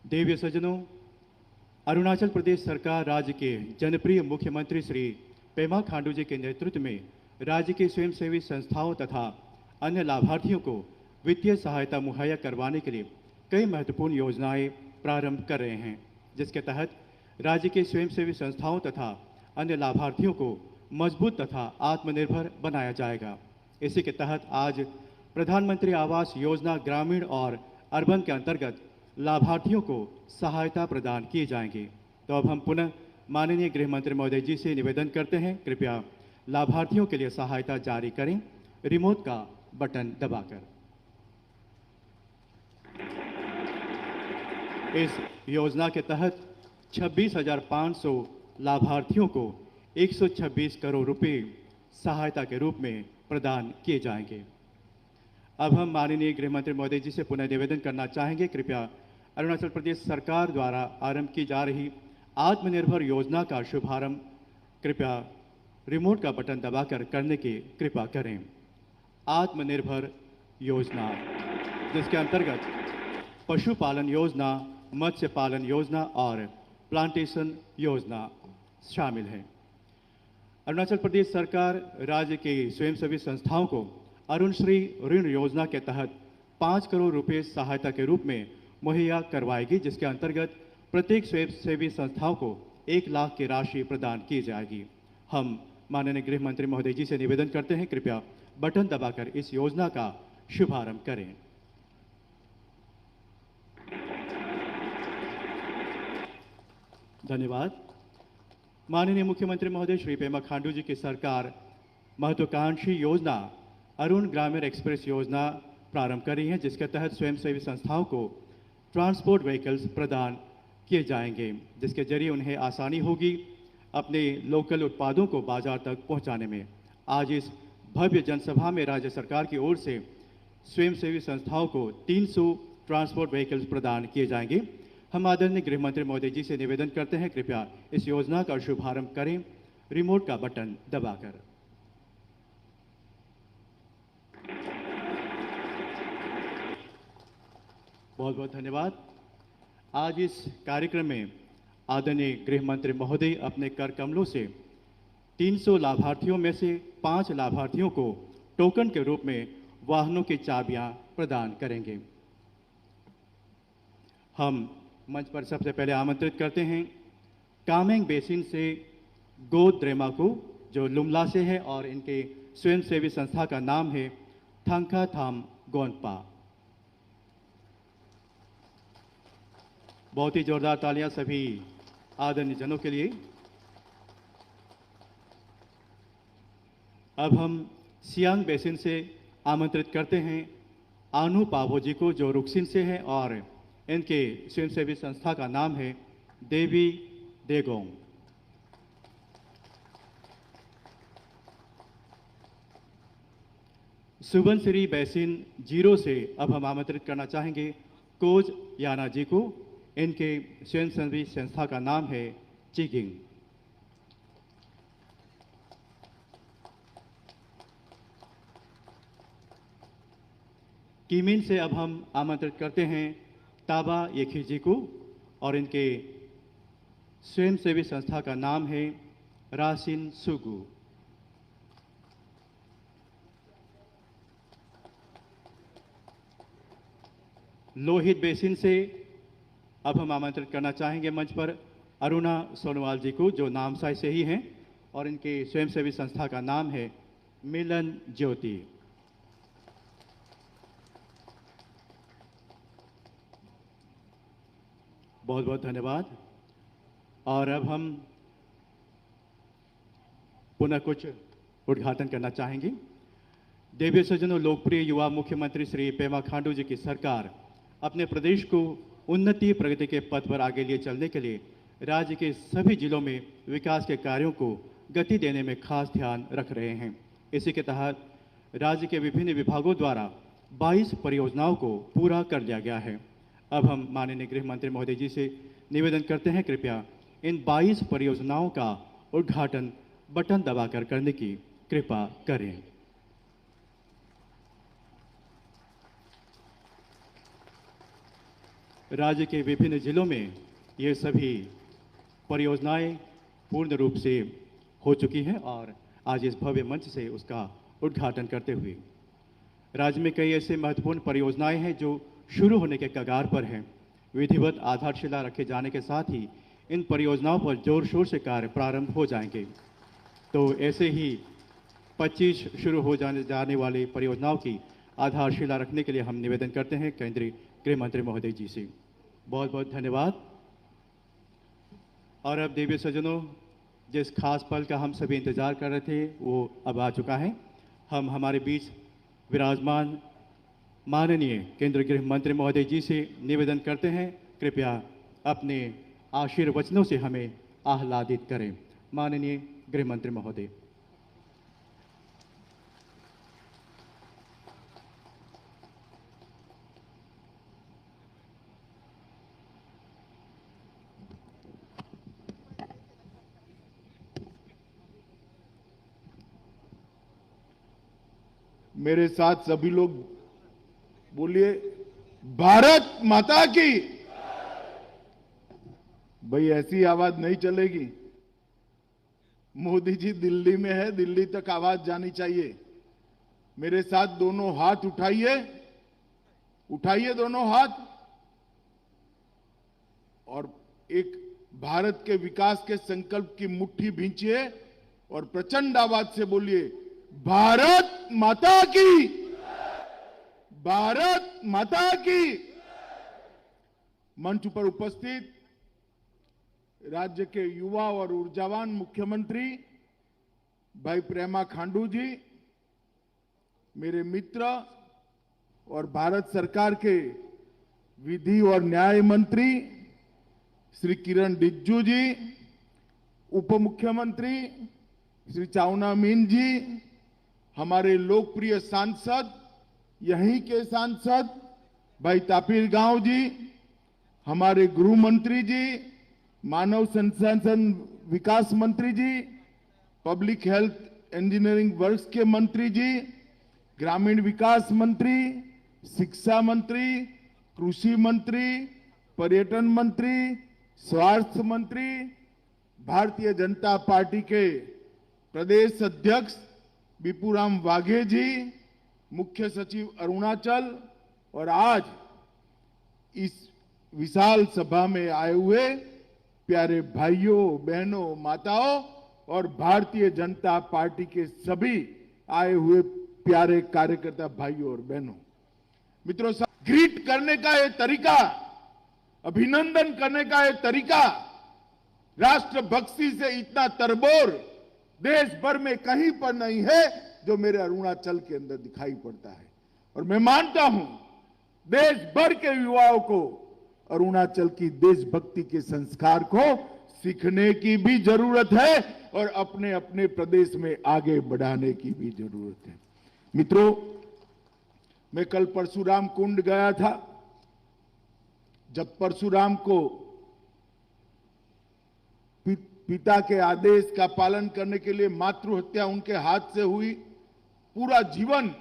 देवीय सज्जनों, अरुणाचल प्रदेश सरकार राज्य के जनप्रिय मुख्यमंत्री श्री पेमा खांडू जी के नेतृत्व में राज्य के स्वयंसेवी संस्थाओं तथा अन्य लाभार्थियों को वित्तीय सहायता मुहैया करवाने के लिए कई महत्वपूर्ण योजनाएं प्रारंभ कर रहे हैं, जिसके तहत राज्य के स्वयंसेवी संस्थाओं तथा अन्य लाभार्थियों को मजबूत तथा आत्मनिर्भर बनाया जाएगा। इसी के तहत आज प्रधानमंत्री आवास योजना ग्रामीण और अर्बन के अंतर्गत लाभार्थियों को सहायता प्रदान किए जाएंगे। तो अब हम पुनः माननीय गृह मंत्री महोदय जी से निवेदन करते हैं, कृपया लाभार्थियों के लिए सहायता जारी करें रिमोट का बटन दबाकर। इस योजना के तहत 26,500 लाभार्थियों को 126 करोड़ रुपए सहायता के रूप में प्रदान किए जाएंगे। अब हम माननीय गृह मंत्री महोदय जी से पुनः निवेदन करना चाहेंगे, कृपया अरुणाचल प्रदेश सरकार द्वारा आरंभ की जा रही आत्मनिर्भर योजना का शुभारंभ कृपया रिमोट का बटन दबाकर करने की कृपा करें। आत्मनिर्भर योजना, जिसके अंतर्गत पशुपालन योजना, मत्स्य पालन योजना और प्लांटेशन योजना शामिल है। अरुणाचल प्रदेश सरकार राज्य के स्वयंसेवी संस्थाओं को अरुणश्री ऋण योजना के तहत 5 करोड़ रुपए सहायता के रूप में मुहैया करवाएगी, जिसके अंतर्गत प्रत्येक स्वयंसेवी संस्थाओं को 1 लाख की राशि प्रदान की जाएगी। हम माननीय गृह मंत्री महोदय जी से निवेदन करते हैं, कृपया बटन दबाकर इस योजना का शुभारंभ करें। धन्यवाद। माननीय मुख्यमंत्री महोदय श्री पेमा खांडू जी की सरकार महत्वाकांक्षी योजना अरुण ग्रामीण एक्सप्रेस योजना प्रारंभ कर रही है, जिसके तहत स्वयंसेवी संस्थाओं को ट्रांसपोर्ट व्हीकल्स प्रदान किए जाएंगे, जिसके जरिए उन्हें आसानी होगी अपने लोकल उत्पादों को बाजार तक पहुंचाने में। आज इस भव्य जनसभा में राज्य सरकार की ओर से स्वयंसेवी संस्थाओं को 300 ट्रांसपोर्ट व्हीकल्स प्रदान किए जाएंगे। हम आदरणीय गृह मंत्री महोदय जी से निवेदन करते हैं, कृपया इस योजना का शुभारंभ करें रिमोट का बटन दबाकर। बहुत बहुत धन्यवाद। आज इस कार्यक्रम में आदरणीय गृह मंत्री महोदय अपने कर कमलों से 300 लाभार्थियों में से 5 लाभार्थियों को टोकन के रूप में वाहनों की चाबियां प्रदान करेंगे। हम मंच पर सबसे पहले आमंत्रित करते हैं कामेंग बेसिन से गो द्रेमा को, जो लुमला से है और इनके स्वयंसेवी संस्था का नाम है थंका थाम गोनपा। बहुत ही जोरदार तालियां सभी आदरणीय जनों के लिए। अब हम सियांग बेसिन से आमंत्रित करते हैं आनु पावो जी को, जो रुक्सिन से है और इनके स्वयंसेवी संस्था का नाम है देवी देगोंग। सुबनसिरी बेसिन 0 से अब हम आमंत्रित करना चाहेंगे कोज याना जी को, इनके स्वयंसेवी संस्था का नाम है चिगिंग। कीमिन से अब हम आमंत्रित करते हैं ताबा येखी जी को और इनके स्वयंसेवी संस्था का नाम है रासिन सुगु। लोहित बेसिन से अब हम आमंत्रित करना चाहेंगे मंच पर अरुणा सोनवाल जी को, जो नामसाई से ही हैं और इनके स्वयंसेवी संस्था का नाम है मिलन ज्योति। बहुत बहुत धन्यवाद। और अब हम पुनः कुछ उद्घाटन करना चाहेंगे। देवी सज्जनों, लोकप्रिय युवा मुख्यमंत्री श्री पेमा खांडू जी की सरकार अपने प्रदेश को उन्नति प्रगति के पथ पर आगे लिए चलने के लिए राज्य के सभी जिलों में विकास के कार्यों को गति देने में खास ध्यान रख रहे हैं। इसी के तहत राज्य के विभिन्न विभागों द्वारा 22 परियोजनाओं को पूरा कर लिया गया है। अब हम माननीय गृह मंत्री महोदय जी से निवेदन करते हैं, कृपया इन 22 परियोजनाओं का उद्घाटन बटन दबाकर करने की कृपा करें। राज्य के विभिन्न जिलों में ये सभी परियोजनाएं पूर्ण रूप से हो चुकी हैं और आज इस भव्य मंच से उसका उद्घाटन करते हुए राज्य में कई ऐसे महत्वपूर्ण परियोजनाएं हैं जो शुरू होने के कगार पर हैं। विधिवत आधारशिला रखे जाने के साथ ही इन परियोजनाओं पर जोर शोर से कार्य प्रारंभ हो जाएंगे। तो ऐसे ही 25 शुरू हो जाने वाली परियोजनाओं की आधारशिला रखने के लिए हम निवेदन करते हैं केंद्रीय गृह मंत्री महोदय जी से। बहुत बहुत धन्यवाद। और अब देवी सज्जनों, जिस खास पल का हम सभी इंतजार कर रहे थे वो अब आ चुका है। हम हमारे बीच विराजमान माननीय केंद्रीय गृह मंत्री महोदय जी से निवेदन करते हैं, कृपया अपने आशीर्वचनों से हमें आह्लादित करें। माननीय गृह मंत्री महोदय। मेरे साथ सभी लोग बोलिए, भारत माता की। भाई ऐसी आवाज नहीं चलेगी। मोदी जी दिल्ली में है, दिल्ली तक आवाज जानी चाहिए। मेरे साथ दोनों हाथ उठाइए, उठाइए दोनों हाथ और एक भारत के विकास के संकल्प की मुट्ठी भींचिए और प्रचंड आवाज से बोलिए, भारत माता की, भारत माता की। मंच पर उपस्थित राज्य के युवा और ऊर्जावान मुख्यमंत्री भाई प्रेमा खांडू जी, मेरे मित्र और भारत सरकार के विधि और न्याय मंत्री श्री किरण रिजिजू जी, उप मुख्यमंत्री श्री चाउना मीन जी, हमारे लोकप्रिय सांसद, यहीं के सांसद भाई तापिर गांव जी, हमारे गृह मंत्री जी, मानव संसाधन विकास मंत्री जी, पब्लिक हेल्थ इंजीनियरिंग वर्क्स के मंत्री जी, ग्रामीण विकास मंत्री, शिक्षा मंत्री, कृषि मंत्री, पर्यटन मंत्री, स्वास्थ्य मंत्री, भारतीय जनता पार्टी के प्रदेश अध्यक्ष बिपुराम वाघे जी, मुख्य सचिव अरुणाचल और आज इस विशाल सभा में आए हुए प्यारे भाइयों, बहनों, माताओं और भारतीय जनता पार्टी के सभी आए हुए प्यारे कार्यकर्ता भाइयों और बहनों, मित्रों, ग्रीट करने का ये तरीका, अभिनंदन करने का ये तरीका राष्ट्रभक्ति से इतना तरबोर देश भर में कहीं पर नहीं है जो मेरे अरुणाचल के अंदर दिखाई पड़ता है। और मैं मानता हूं देश भर के युवाओं को अरुणाचल की देशभक्ति के संस्कार को सीखने की भी जरूरत है और अपने अपने प्रदेश में आगे बढ़ाने की भी जरूरत है। मित्रों, मैं कल परशुराम कुंड गया था। जब परशुराम को पिता के आदेश का पालन करने के लिए मातृ हत्या उनके हाथ से हुई, पूरा जीवन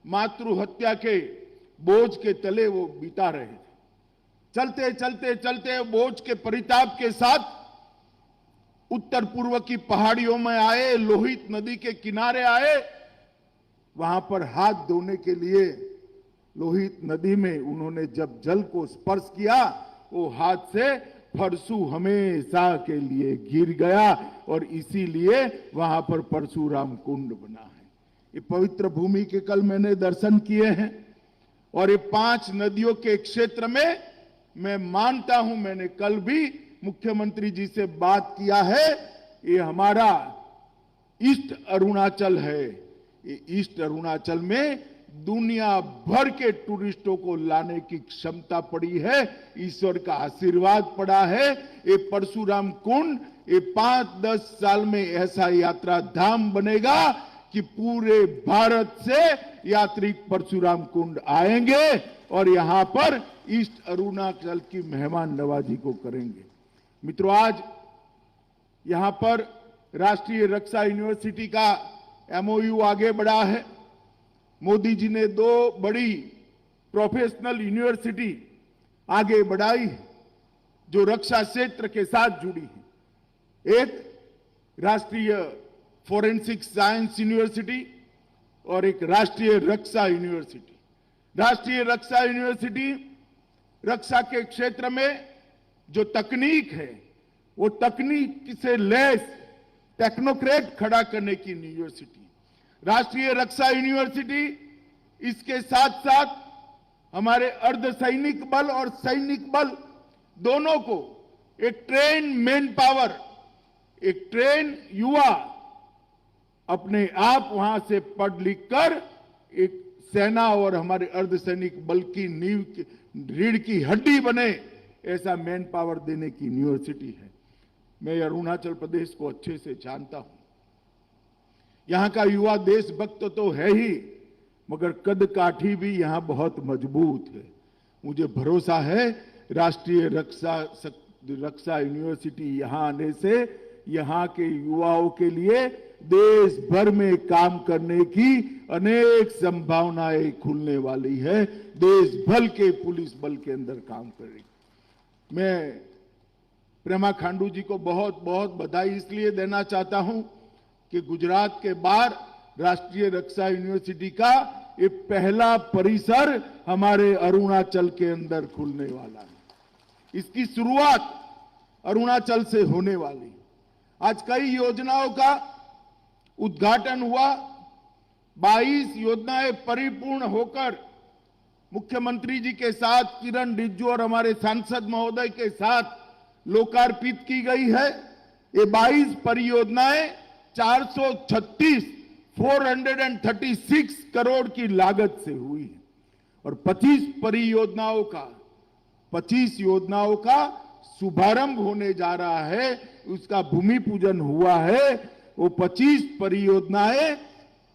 मातृ हत्या के बोझ के तले वो बिता रहे थे। चलते चलते चलते बोझ के परिताप के साथ उत्तर पूर्व की पहाड़ियों में आए, लोहित नदी के किनारे आए। वहां पर हाथ धोने के लिए लोहित नदी में उन्होंने जब जल को स्पर्श किया, वो हाथ से परशु हमेशा के लिए गिर गया और इसीलिए वहां पर परशुराम कुंड बना है। ये पवित्र भूमि के कल मैंने दर्शन किए हैं और ये 5 नदियों के क्षेत्र में मैं मानता हूं, मैंने कल भी मुख्यमंत्री जी से बात किया है, ये हमारा ईस्ट अरुणाचल है। ये ईस्ट अरुणाचल में दुनिया भर के टूरिस्टों को लाने की क्षमता पड़ी है, ईश्वर का आशीर्वाद पड़ा है। ये परशुराम कुंड ये 5-10 साल में ऐसा यात्रा धाम बनेगा कि पूरे भारत से यात्री परशुराम कुंड आएंगे और यहां पर ईस्ट अरुणाचल की मेहमान नवाजी को करेंगे। मित्रों, आज यहां पर राष्ट्रीय रक्षा यूनिवर्सिटी का एमओयू आगे बढ़ा है। मोदी जी ने 2 बड़ी प्रोफेशनल यूनिवर्सिटी आगे बढ़ाई है जो रक्षा क्षेत्र के साथ जुड़ी है। एक राष्ट्रीय फोरेंसिक साइंस यूनिवर्सिटी और एक राष्ट्रीय रक्षा यूनिवर्सिटी। राष्ट्रीय रक्षा यूनिवर्सिटी रक्षा के क्षेत्र में जो तकनीक है वो तकनीक से लैस टेक्नोक्रेट खड़ा करने की यूनिवर्सिटी। राष्ट्रीय रक्षा यूनिवर्सिटी इसके साथ साथ हमारे अर्धसैनिक बल और सैनिक बल दोनों को एक ट्रेन मैन पावर, एक ट्रेन युवा अपने आप वहां से पढ़ लिख कर एक सेना और हमारे अर्धसैनिक बल की नींव की रीढ़ की हड्डी बने, ऐसा मैन पावर देने की यूनिवर्सिटी है। मैं अरुणाचल प्रदेश को अच्छे से जानता हूं। यहां का युवा देशभक्त तो है ही, मगर कद काठी भी यहां बहुत मजबूत है। मुझे भरोसा है राष्ट्रीय रक्षा यूनिवर्सिटी यहां आने से यहां के युवाओं के लिए देश भर में काम करने की अनेक संभावनाएं खुलने वाली है। देश भर के पुलिस बल के अंदर काम करेगी। मैं प्रेमा खांडू जी को बहुत बहुत बधाई इसलिए देना चाहता हूं कि गुजरात के बाहर राष्ट्रीय रक्षा यूनिवर्सिटी का ये पहला परिसर हमारे अरुणाचल के अंदर खुलने वाला है। इसकी शुरुआत अरुणाचल से होने वाली। आज कई योजनाओं का उद्घाटन हुआ। 22 योजनाएं परिपूर्ण होकर मुख्यमंत्री जी के साथ, किरण रिजिजू और हमारे सांसद महोदय के साथ लोकार्पित की गई है। ये 22 परियोजनाएं 436 करोड़ की लागत से हुई है और 25 योजनाओं का शुभारंभ होने जा रहा है, उसका भूमि पूजन हुआ है। वो 25 परियोजनाएं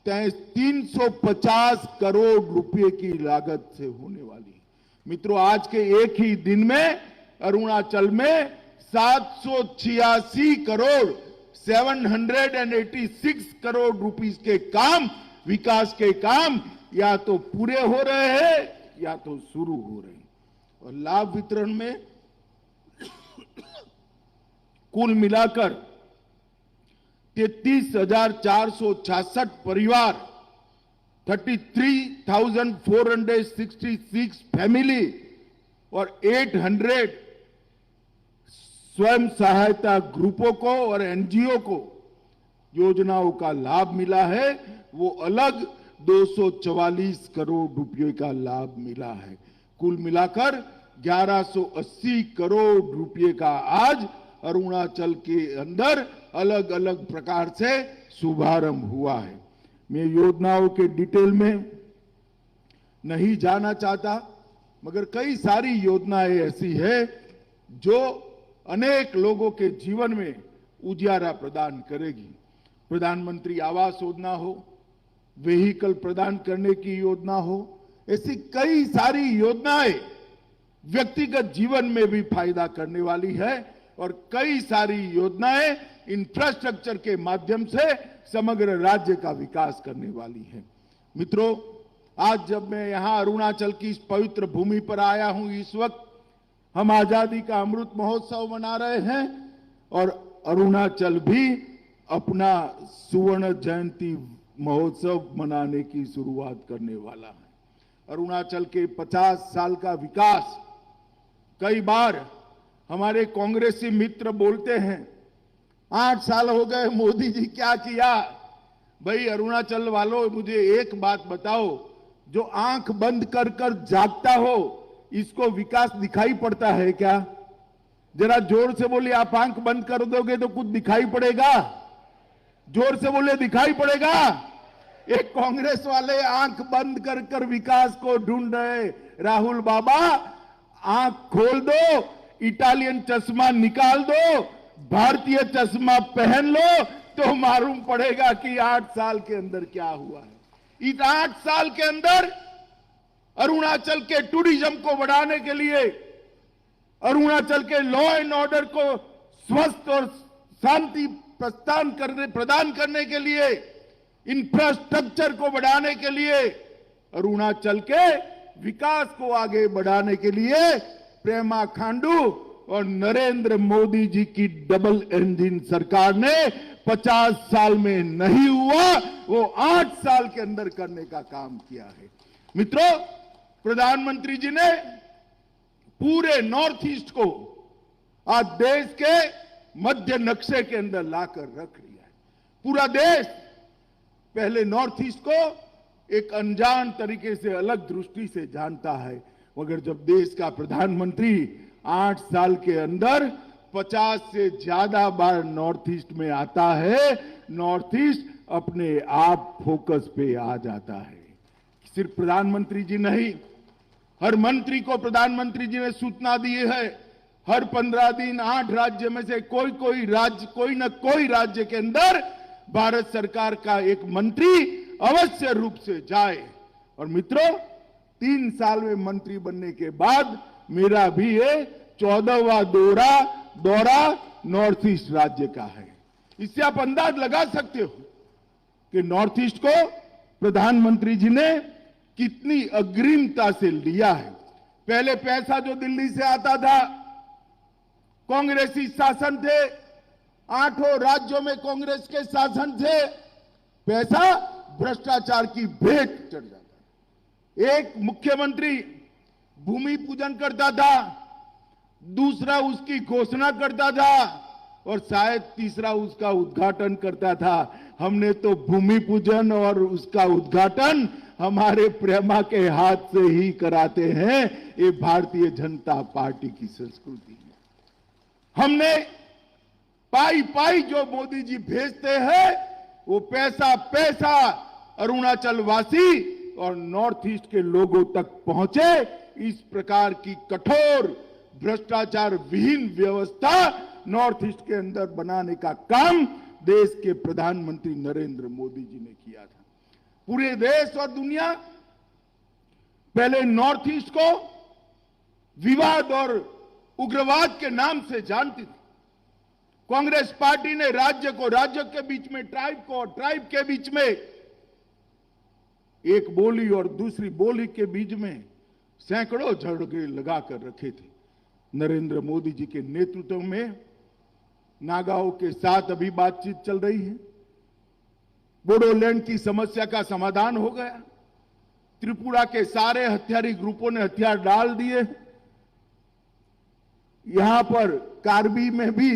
350 करोड़ रुपए की लागत से होने वाली है। मित्रों, आज के एक ही दिन में अरुणाचल में 786 करोड़ 786 करोड़ रुपीस के काम, विकास के काम या तो पूरे हो रहे हैं या तो शुरू हो रहे हैं। और लाभ वितरण में कुल मिलाकर 33,466 परिवार, 33,466 फैमिली और 800 स्वयं सहायता ग्रुपों को और एनजीओ को योजनाओं का लाभ मिला है। वो अलग 244 करोड़ रुपए का लाभ मिला है। कुल मिलाकर 1180 करोड़ रुपए का आज अरुणाचल के अंदर अलग अलग प्रकार से शुभारंभ हुआ है। मैं योजनाओं के डिटेल में नहीं जाना चाहता, मगर कई सारी योजनाएं ऐसी है जो अनेक लोगों के जीवन में उजियारा प्रदान करेगी। प्रधानमंत्री आवास योजना हो, व्हीकल प्रदान करने की योजना हो, ऐसी कई सारी योजनाएं व्यक्तिगत जीवन में भी फायदा करने वाली है और कई सारी योजनाएं इंफ्रास्ट्रक्चर के माध्यम से समग्र राज्य का विकास करने वाली है। मित्रों, आज जब मैं यहां अरुणाचल की इस पवित्र भूमि पर आया हूं, इस वक्त हम आजादी का अमृत महोत्सव मना रहे हैं और अरुणाचल भी अपना सुवर्ण जयंती महोत्सव मनाने की शुरुआत करने वाला है। अरुणाचल के 50 साल का विकास, कई बार हमारे कांग्रेसी मित्र बोलते हैं 8 साल हो गए मोदी जी क्या किया। भाई अरुणाचल वालों, मुझे एक बात बताओ, जो आंख बंद कर कर जागता हो इसको विकास दिखाई पड़ता है क्या? जरा जोर से बोलिए, आप आंख बंद कर दोगे तो कुछ दिखाई पड़ेगा? जोर से बोलिए, दिखाई पड़ेगा? एक कांग्रेस वाले आंख बंद कर कर विकास को ढूंढ रहे। राहुल बाबा, आंख खोल दो, इटालियन चश्मा निकाल दो, भारतीय चश्मा पहन लो तो मालूम पड़ेगा कि 8 साल के अंदर क्या हुआ है। इस 8 साल के अंदर अरुणाचल के टूरिज्म को बढ़ाने के लिए, अरुणाचल के लॉ एंड ऑर्डर को स्वस्थ और शांति प्रदान करने के लिए, इंफ्रास्ट्रक्चर को बढ़ाने के लिए, अरुणाचल के विकास को आगे बढ़ाने के लिए पेमा खांडू और नरेंद्र मोदी जी की डबल इंजन सरकार ने 50 साल में नहीं हुआ, वो 8 साल के अंदर करने का काम किया है। मित्रों, प्रधानमंत्री जी ने पूरे नॉर्थ ईस्ट को आज देश के मध्य नक्शे के अंदर लाकर रख लिया है। पूरा देश पहले नॉर्थ ईस्ट को एक अनजान तरीके से, अलग दृष्टि से जानता है, मगर जब देश का प्रधानमंत्री 8 साल के अंदर 50 से ज्यादा बार नॉर्थ ईस्ट में आता है, नॉर्थ ईस्ट अपने आप फोकस पे आ जाता है। सिर्फ प्रधानमंत्री जी नहीं, हर मंत्री को प्रधानमंत्री जी ने सूचना दी है, हर 15 दिन 8 राज्य में से कोई न कोई राज्य के अंदर भारत सरकार का एक मंत्री अवश्य रूप से जाए। और मित्रों, 3 साल में मंत्री बनने के बाद मेरा भी ये 14वां दौरा नॉर्थ ईस्ट राज्य का है। इससे आप अंदाज लगा सकते हो कि नॉर्थ ईस्ट को प्रधानमंत्री जी ने कितनी अग्रिमता से लिया है। पहले पैसा जो दिल्ली से आता था, कांग्रेसी शासन थे, 8 राज्यों में कांग्रेस के शासन थे, पैसा भ्रष्टाचार की भेंट चढ़ जाता। एक मुख्यमंत्री भूमि पूजन करता था, दूसरा उसकी घोषणा करता था और शायद तीसरा उसका उद्घाटन करता था। हमने तो भूमि पूजन और उसका उद्घाटन हमारे प्रेमा के हाथ से ही कराते हैं। ये भारतीय जनता पार्टी की संस्कृति है। हमने पाई जो मोदी जी भेजते हैं, वो पैसा अरुणाचल वासी और नॉर्थ ईस्ट के लोगों तक पहुंचे। इस प्रकार की कठोर भ्रष्टाचार विहीन व्यवस्था नॉर्थ ईस्ट के अंदर बनाने का काम देश के प्रधानमंत्री नरेंद्र मोदी जी ने किया था। पूरे देश और दुनिया पहले नॉर्थ ईस्ट को विवाद और उग्रवाद के नाम से जानती थी। कांग्रेस पार्टी ने राज्य के बीच में, ट्राइब के बीच में, एक बोली और दूसरी बोली के बीच में सैकड़ों झगड़े लगाकर रखे थे। नरेंद्र मोदी जी के नेतृत्व में नागाओं के साथ अभी बातचीत चल रही है। बोडोलैंड की समस्या का समाधान हो गया। त्रिपुरा के सारे हथियारी ग्रुपों ने हथियार डाल दिए। यहां पर कार्बी में भी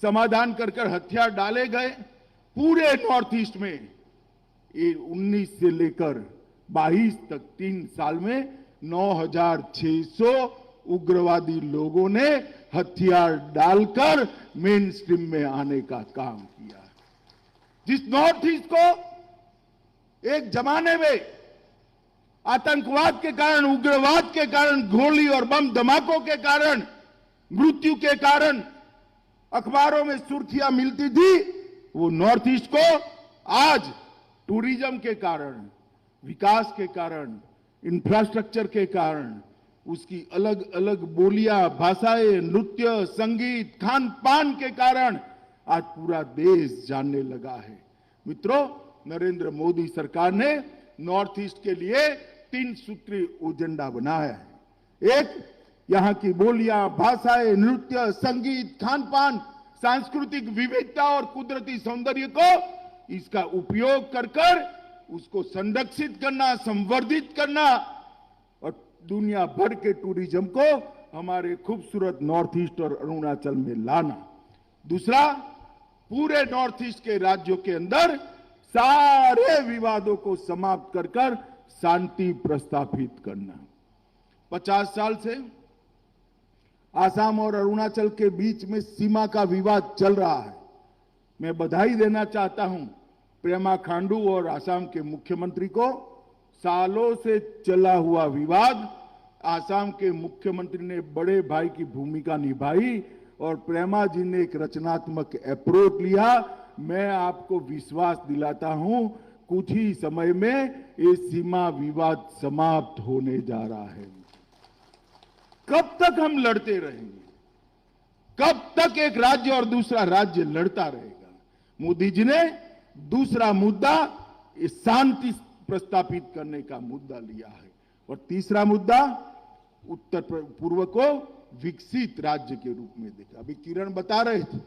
समाधान कर कर हथियार डाले गए। पूरे नॉर्थ ईस्ट में ये 19 से लेकर 22 तक 3 साल में 9,600 उग्रवादी लोगों ने हथियार डालकर मेन स्ट्रीम में आने का काम किया। जिस नॉर्थ ईस्ट को एक जमाने में आतंकवाद के कारण, उग्रवाद के कारण, गोली और बम धमाकों के कारण, मृत्यु के कारण अखबारों में सुर्खियां मिलती थी, वो नॉर्थ ईस्ट को आज टूरिज्म के कारण, विकास के कारण, इंफ्रास्ट्रक्चर के कारण, उसकी अलग अलग बोलियां, भाषाएं, नृत्य, संगीत, खान पान के कारण आज पूरा देश जानने लगा है। मित्रों, नरेंद्र मोदी सरकार ने नॉर्थ ईस्ट के लिए 3 सूत्री एजेंडा बनाया है। एक, यहां की बोलियां, भाषाएं, नृत्य, संगीत, खान पान, सांस्कृतिक विविधता और कुदरती सौंदर्य को इसका उपयोग कर कर उसको संरक्षित करना, संवर्धित करना और दुनिया भर के टूरिज्म को हमारे खूबसूरत नॉर्थ ईस्ट और अरुणाचल में लाना। दूसरा, पूरे नॉर्थ ईस्ट के राज्यों के अंदर सारे विवादों को समाप्त कर कर शांति प्रस्थापित करना। 50 साल से आसाम और अरुणाचल के बीच में सीमा का विवाद चल रहा है। मैं बधाई देना चाहता हूं पेमा खांडू और आसाम के मुख्यमंत्री को। सालों से चला हुआ विवाद, आसाम के मुख्यमंत्री ने बड़े भाई की भूमिका निभाई और प्रेमा जी ने एक रचनात्मक अप्रोच लिया। मैं आपको विश्वास दिलाता हूं, कुछ ही समय में ये सीमा विवाद समाप्त होने जा रहा है। कब तक हम लड़ते रहेंगे? कब तक एक राज्य और दूसरा राज्य लड़ता रहेगा? मोदी जी ने दूसरा मुद्दा शांति प्रस्थापित करने का मुद्दा लिया है। और तीसरा मुद्दा उत्तर पूर्व को विकसित राज्य के रूप में देखा। अभी किरण बता रहे थे,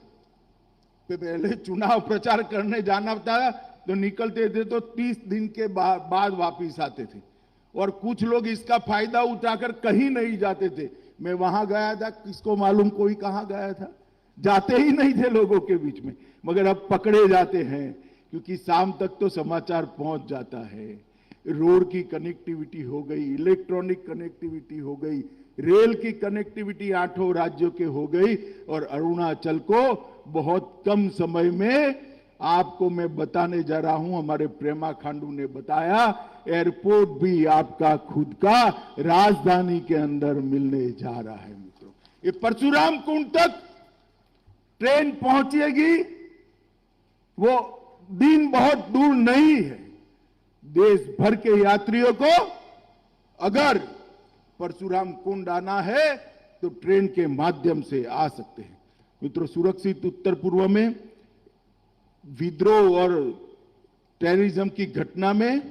पहले चुनाव प्रचार करने जाना था तो निकलते थे तो 30 दिन के बाद वापिस आते थे और कुछ लोग इसका फायदा उठाकर कहीं नहीं जाते थे। मैं वहां गया था, किसको मालूम कोई कहां गया था? जाते ही नहीं थे लोगों के बीच में, मगर अब पकड़े जाते हैं क्योंकि शाम तक तो समाचार पहुंच जाता है। रोड की कनेक्टिविटी हो गई, इलेक्ट्रॉनिक कनेक्टिविटी हो गई, रेल की कनेक्टिविटी 8 राज्यों के हो गई और अरुणाचल को बहुत कम समय में, आपको मैं बताने जा रहा हूं, हमारे प्रेमा खांडू ने बताया, एयरपोर्ट भी आपका खुद का राजधानी के अंदर मिलने जा रहा है। मित्रों, ये परशुराम कुंड तक ट्रेन पहुंचेगी, वो दिन बहुत दूर नहीं है। देश भर के यात्रियों को अगर परशुराम कुंड आना है तो ट्रेन के माध्यम से आ सकते हैं। मित्रों, सुरक्षित उत्तर पूर्व में विद्रोह और टेररिज्म की घटना में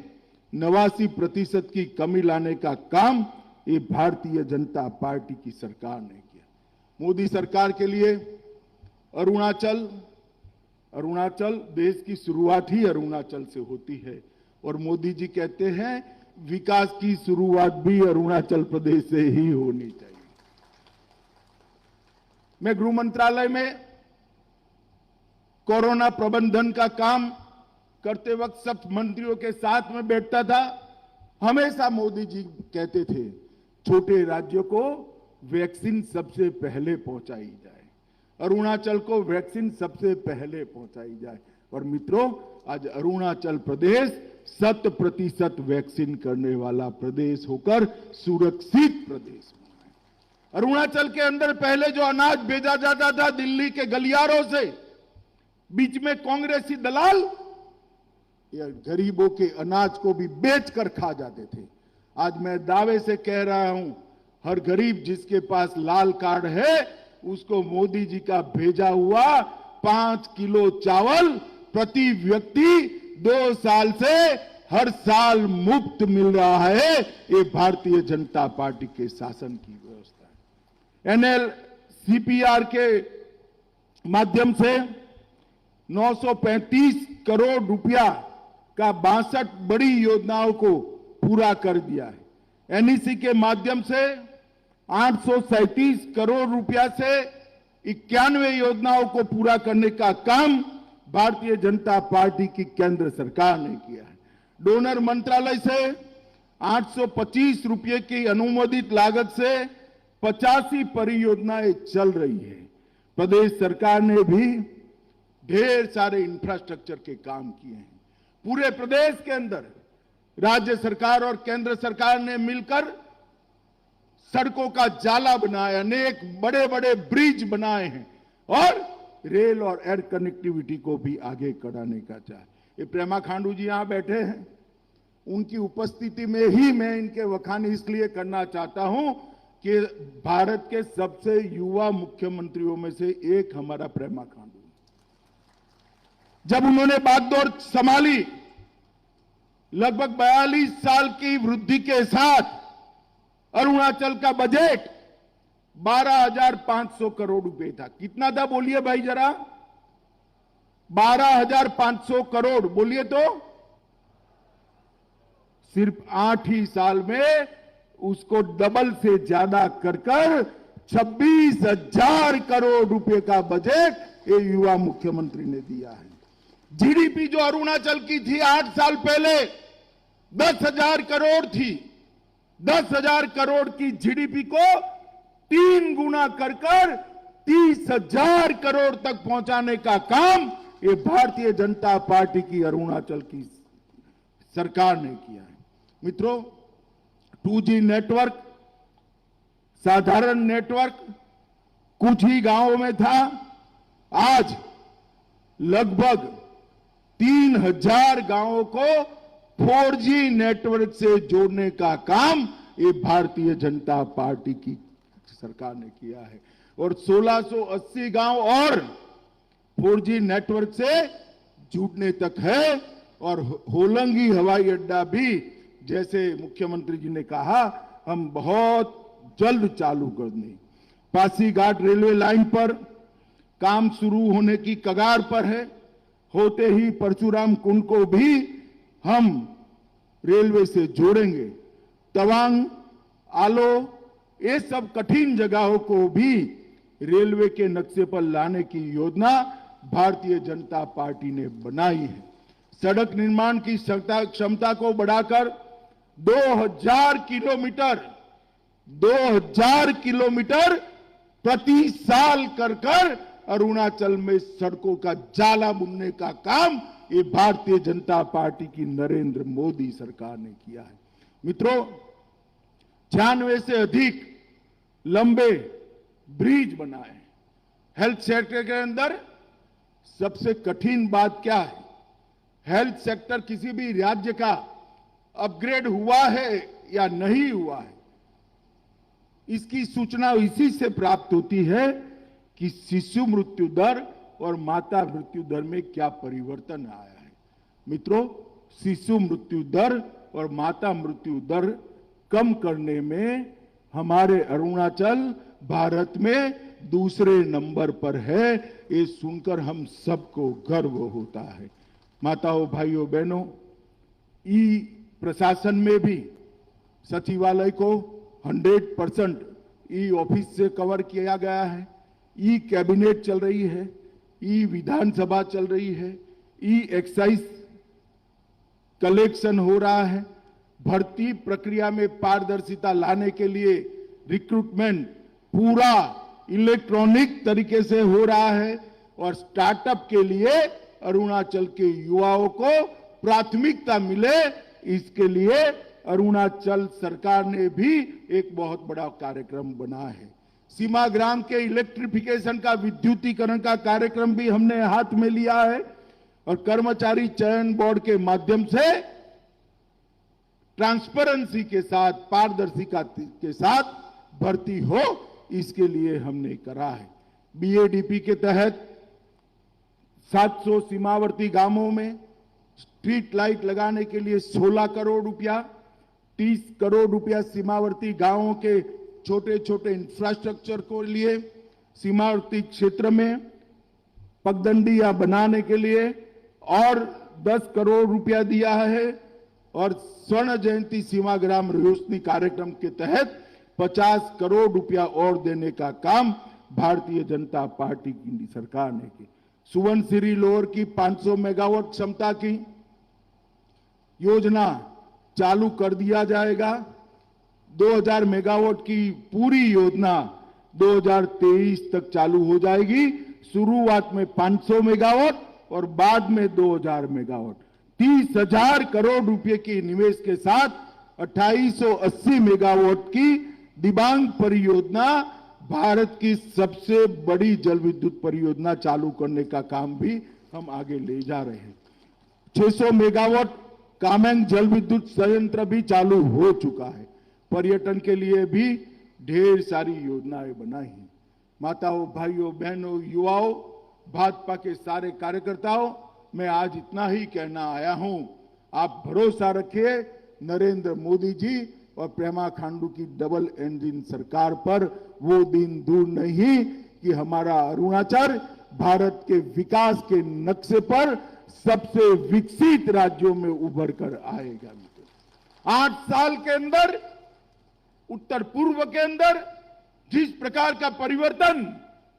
89% की कमी लाने का काम ये भारतीय जनता पार्टी की सरकार ने किया। मोदी सरकार के लिए अरुणाचल देश की शुरुआत ही अरुणाचल से होती है और मोदी जी कहते हैं विकास की शुरुआत भी अरुणाचल प्रदेश से ही होनी चाहिए। मैं गृह मंत्रालय में कोरोना प्रबंधन का काम करते वक्त सब मंत्रियों के साथ में बैठता था। हमेशा मोदी जी कहते थे छोटे राज्यों को वैक्सीन सबसे पहले पहुंचाई जाए, अरुणाचल को वैक्सीन सबसे पहले पहुंचाई जाए। और मित्रों, आज अरुणाचल प्रदेश 100% वैक्सीन करने वाला प्रदेश होकर सुरक्षित प्रदेश बना है। अरुणाचल के अंदर पहले जो अनाज भेजा जाता था दिल्ली के गलियारों से, बीच में कांग्रेसी दलाल गरीबों के अनाज को भी बेचकर खा जाते थे। आज मैं दावे से कह रहा हूं, हर गरीब जिसके पास लाल कार्ड है उसको मोदी जी का भेजा हुआ 5 किलो चावल प्रति व्यक्ति 2 साल से हर साल मुफ्त मिल रहा है। ये भारतीय जनता पार्टी के शासन की व्यवस्था है। NLCPR के माध्यम से 935 करोड़ रुपया का 62 बड़ी योजनाओं को पूरा कर दिया है। NEC के माध्यम से 837 करोड़ रुपया से 91 योजनाओं को पूरा करने का काम भारतीय जनता पार्टी की केंद्र सरकार ने किया है। डोनर मंत्रालय से 825 रुपये की अनुमोदित लागत से 85 परियोजनाएं चल रही है। प्रदेश सरकार ने भी ढेर सारे इंफ्रास्ट्रक्चर के काम किए हैं। पूरे प्रदेश के अंदर राज्य सरकार और केंद्र सरकार ने मिलकर सड़कों का जाला बनाया, अनेक बड़े बड़े ब्रिज बनाए हैं और रेल और एयर कनेक्टिविटी को भी आगे बढ़ाने का चाहे। ये प्रेमा खांडू जी यहां बैठे हैं, उनकी उपस्थिति में ही मैं इनके वखान इसलिए करना चाहता हूं कि भारत के सबसे युवा मुख्यमंत्रियों में से एक हमारा प्रेमा खांडू। जब उन्होंने बागडोर संभाली, लगभग 42 साल की वृद्धि के साथ अरुणाचल का बजट 12,500 करोड़ रुपए था। कितना था बोलिए भाई जरा? 12,500 करोड़। बोलिए तो सिर्फ 8 ही साल में उसको डबल से ज्यादा कर 26,000 करोड़ रुपए का बजट ये युवा मुख्यमंत्री ने दिया है। जीडीपी जो अरुणाचल की थी 8 साल पहले 10,000 करोड़ थी, 10,000 करोड़ की जीडीपी को 3 गुना कर 30,000 करोड़ तक पहुंचाने का काम ये भारतीय जनता पार्टी की अरुणाचल की सरकार ने किया है। मित्रों, 2G नेटवर्क, साधारण नेटवर्क कुछ ही गांवों में था, आज लगभग 3,000 गांवों को 4G नेटवर्क से जोड़ने का काम ये भारतीय जनता पार्टी की सरकार ने किया है और 1680 गांव और 4G नेटवर्क से जुड़ने तक है। और होलंगी हवाई अड्डा भी, जैसे मुख्यमंत्री जी ने कहा, हम बहुत जल्द चालू कर देंगे। पासीघाट रेलवे लाइन पर काम शुरू होने की कगार पर है। होते ही परशुराम कुंड को भी हम रेलवे से जोड़ेंगे। तवांग, आलो, ये सब कठिन जगहों को भी रेलवे के नक्शे पर लाने की योजना भारतीय जनता पार्टी ने बनाई है। सड़क निर्माण की क्षमता को बढ़ाकर 2000 किलोमीटर प्रति साल कर अरुणाचल में सड़कों का जाला बुनने का काम ये भारतीय जनता पार्टी की नरेंद्र मोदी सरकार ने किया है। मित्रों, 96 से अधिक लंबे ब्रिज बनाए। हेल्थ सेक्टर के अंदर सबसे कठिन बात क्या है? हेल्थ सेक्टर किसी भी राज्य का अपग्रेड हुआ है या नहीं हुआ है, इसकी सूचना इसी से प्राप्त होती है कि शिशु मृत्यु दर और माता मृत्यु दर में क्या परिवर्तन आया है। मित्रों, शिशु मृत्यु दर और माता मृत्यु दर कम करने में हमारे अरुणाचल भारत में दूसरे नंबर पर है। ये सुनकर हम सबको गर्व होता है। माताओं, भाइयों, बहनों, ई प्रशासन में भी सचिवालय को 100% ई ऑफिस से कवर किया गया है। ई कैबिनेट चल रही है, ई विधानसभा चल रही है, ई एक्साइज कलेक्शन हो रहा है। भर्ती प्रक्रिया में पारदर्शिता लाने के लिए रिक्रूटमेंट पूरा इलेक्ट्रॉनिक तरीके से हो रहा है और स्टार्टअप के लिए अरुणाचल के युवाओं को प्राथमिकता मिले, इसके लिए अरुणाचल सरकार ने भी एक बहुत बड़ा कार्यक्रम बनाया है। सीमा ग्राम के इलेक्ट्रिफिकेशन का, विद्युतीकरण का कार्यक्रम भी हमने हाथ में लिया है और कर्मचारी चयन बोर्ड के माध्यम से ट्रांसपेरेंसी के साथ, पारदर्शिता के साथ भर्ती हो, इसके लिए हमने करा है। बीएडीपी के तहत 700 सीमावर्ती गांवों में स्ट्रीट लाइट लगाने के लिए 16 करोड़ रुपया, 30 करोड़ रुपया सीमावर्ती गांवों के छोटे छोटे इंफ्रास्ट्रक्चर को लिए, सीमावर्ती क्षेत्र में पगडंडियां बनाने के लिए और 10 करोड़ रुपया दिया है और स्वर्ण जयंती सीमाग्राम रोशनी कार्यक्रम के तहत 50 करोड़ रुपया और देने का काम भारतीय जनता पार्टी की सरकार ने की। सुवनसिरी लोअर की 500 मेगावाट क्षमता की योजना चालू कर दिया जाएगा। 2000 मेगावाट की पूरी योजना 2023 तक चालू हो जाएगी। शुरुआत में 500 मेगावाट और बाद में 2000 मेगावाट। 30,000 करोड़ रुपए के निवेश के साथ 2880 मेगावाट की दिबांग परियोजना, भारत की सबसे बड़ी जल विद्युत परियोजना चालू करने का काम भी हम आगे ले जा रहे हैं। 600 मेगावाट कामेंग जल विद्युत संयंत्र भी चालू हो चुका है। पर्यटन के लिए भी ढेर सारी योजनाएं बनाई हैं। माताओं, भाइयों, बहनों, युवाओं, भाजपा के सारे कार्यकर्ताओं, मैं आज इतना ही कहना आया हूं। आप भरोसा रखिए नरेंद्र मोदी जी और पेमा खांडू की डबल इंजन सरकार पर। वो दिन दूर नहीं कि हमारा अरुणाचल भारत के विकास के नक्शे पर सबसे विकसित राज्यों में उभर कर आएगा। 8 साल के अंदर उत्तर पूर्व के अंदर जिस प्रकार का परिवर्तन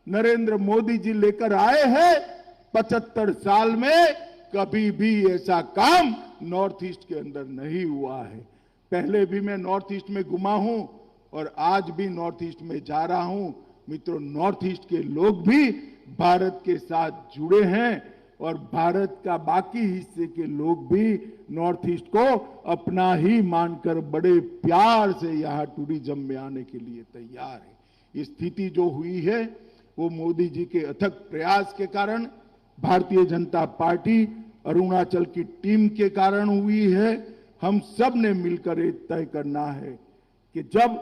नरेंद्र मोदी जी लेकर आए हैं, 75 साल में कभी भी ऐसा काम नॉर्थ ईस्ट के अंदर नहीं हुआ है। पहले भी मैं नॉर्थ ईस्ट में घुमा हूं और आज भी नॉर्थ ईस्ट में जा रहा हूं। मित्रों, नॉर्थ ईस्ट के लोग भी भारत के साथ जुड़े हैं और भारत का बाकी हिस्से के लोग भी नॉर्थ ईस्ट को अपना ही मानकर बड़े प्यार से यहां टूरिज्म में आने के लिए तैयार है। ये स्थिति जो हुई है वो मोदी जी के अथक प्रयास के कारण, भारतीय जनता पार्टी अरुणाचल की टीम के कारण हुई है। हम सब ने मिलकर ये तय करना है कि जब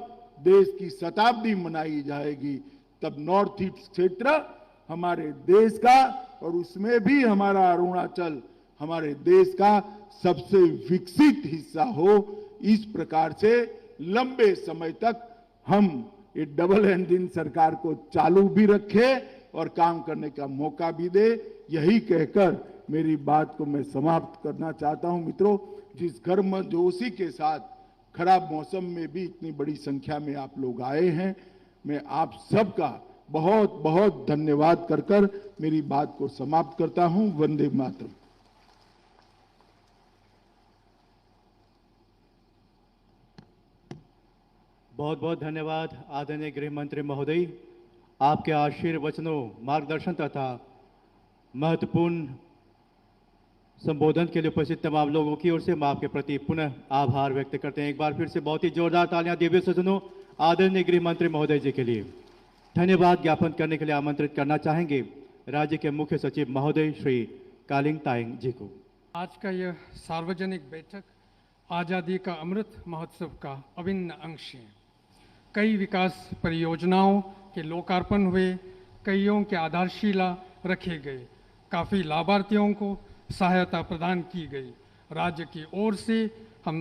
देश की शताब्दी मनाई जाएगी तब नॉर्थ ईस्ट क्षेत्र हमारे देश का और उसमें भी हमारा अरुणाचल हमारे देश का सबसे विकसित हिस्सा हो। इस प्रकार से लंबे समय तक हम ये डबल इंजन सरकार को चालू भी रखें और काम करने का मौका भी दे। यही कहकर मेरी बात को मैं समाप्त करना चाहता हूं। मित्रों, जिस गर्मजोशी के साथ खराब मौसम में भी इतनी बड़ी संख्या में आप लोग आए हैं, मैं आप सबका बहुत बहुत धन्यवाद कर मेरी बात को समाप्त करता हूं। वंदे मातरम। बहुत बहुत धन्यवाद आदरणीय गृह मंत्री महोदय। आपके आशीर्वचनों, मार्गदर्शन तथा महत्वपूर्ण संबोधन के लिए उपस्थित तमाम लोगों की ओर से हम आपके प्रति पुनः आभार व्यक्त करते हैं। एक बार फिर से बहुत ही जोरदार तालियां देवी सज्जनों आदरणीय गृह मंत्री महोदय जी के लिए। धन्यवाद ज्ञापन करने के लिए आमंत्रित करना चाहेंगे राज्य के मुख्य सचिव महोदय श्री कालिंग तायंग जी को। आज का यह सार्वजनिक बैठक आज़ादी का अमृत महोत्सव का अभिन्न अंश है। कई विकास परियोजनाओं के लोकार्पण हुए, कईयों के आधारशिला रखे गए, काफ़ी लाभार्थियों को सहायता प्रदान की गई। राज्य की ओर से हम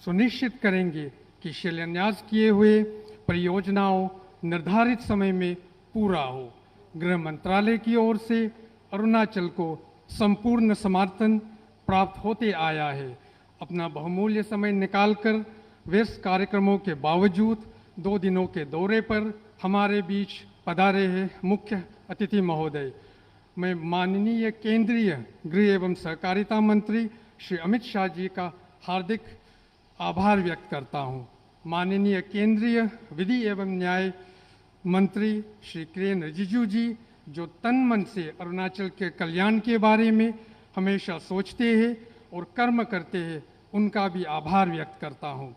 सुनिश्चित करेंगे कि शिलान्यास किए हुए परियोजनाओं निर्धारित समय में पूरा हो। गृह मंत्रालय की ओर से अरुणाचल को संपूर्ण समर्थन प्राप्त होते आया है। अपना बहुमूल्य समय निकालकर व्यस्त कार्यक्रमों के बावजूद 2 दिनों के दौरे पर हमारे बीच पधारे हैं मुख्य अतिथि महोदय। मैं माननीय केंद्रीय गृह एवं सहकारिता मंत्री श्री अमित शाह जी का हार्दिक आभार व्यक्त करता हूं। माननीय केंद्रीय विधि एवं न्याय मंत्री श्री किरेन रिजिजू जी जो तन मन से अरुणाचल के कल्याण के बारे में हमेशा सोचते हैं और कर्म करते हैं, उनका भी आभार व्यक्त करता हूं।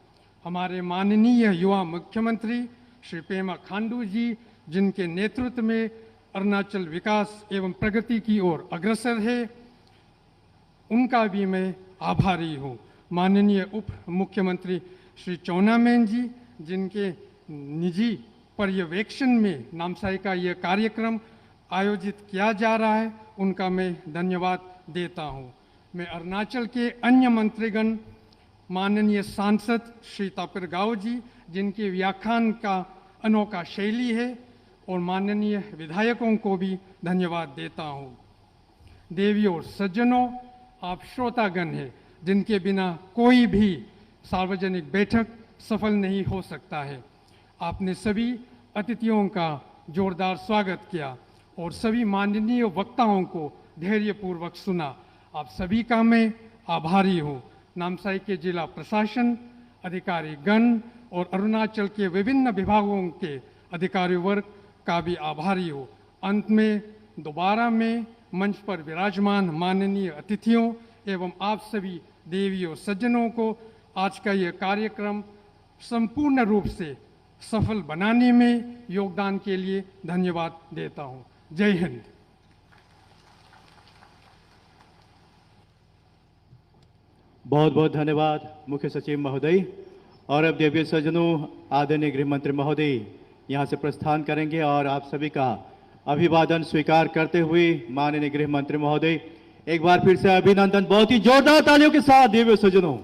हमारे माननीय युवा मुख्यमंत्री श्री पेमा खांडू जी जिनके नेतृत्व में अरुणाचल विकास एवं प्रगति की ओर अग्रसर है, उनका भी मैं आभारी हूँ। माननीय उप मुख्यमंत्री श्री चौना मेन जी जिनके निजी पर्यवेक्षण में नामसाई का यह कार्यक्रम आयोजित किया जा रहा है, उनका मैं धन्यवाद देता हूँ। मैं अरुणाचल के अन्य मंत्रीगण, माननीय सांसद श्री तापिर गाव जी जिनके व्याख्यान का अनोखा शैली है, और माननीय विधायकों को भी धन्यवाद देता हूँ। देवियों और सज्जनों, आप श्रोतागण हैं जिनके बिना कोई भी सार्वजनिक बैठक सफल नहीं हो सकता है। आपने सभी अतिथियों का जोरदार स्वागत किया और सभी माननीय वक्ताओं को धैर्यपूर्वक सुना। आप सभी का मैं आभारी हूँ। नामसाई के जिला प्रशासन, अधिकारी गण और अरुणाचल के विभिन्न विभागों के अधिकारी वर्ग का भी आभारी हूँ। अंत में दोबारा मैं मंच पर विराजमान माननीय अतिथियों एवं आप सभी देवियों सज्जनों को आज का यह कार्यक्रम संपूर्ण रूप से सफल बनाने में योगदान के लिए धन्यवाद देता हूँ। जय हिंद। बहुत बहुत धन्यवाद मुख्य सचिव महोदय। और अब देवीय सज्जनों, आदरणीय गृह मंत्री महोदय यहाँ से प्रस्थान करेंगे और आप सभी का अभिवादन स्वीकार करते हुए माननीय गृह मंत्री महोदय एक बार फिर से अभिनंदन, बहुत ही जोरदार तालियों के साथ देवीय सज्जनों।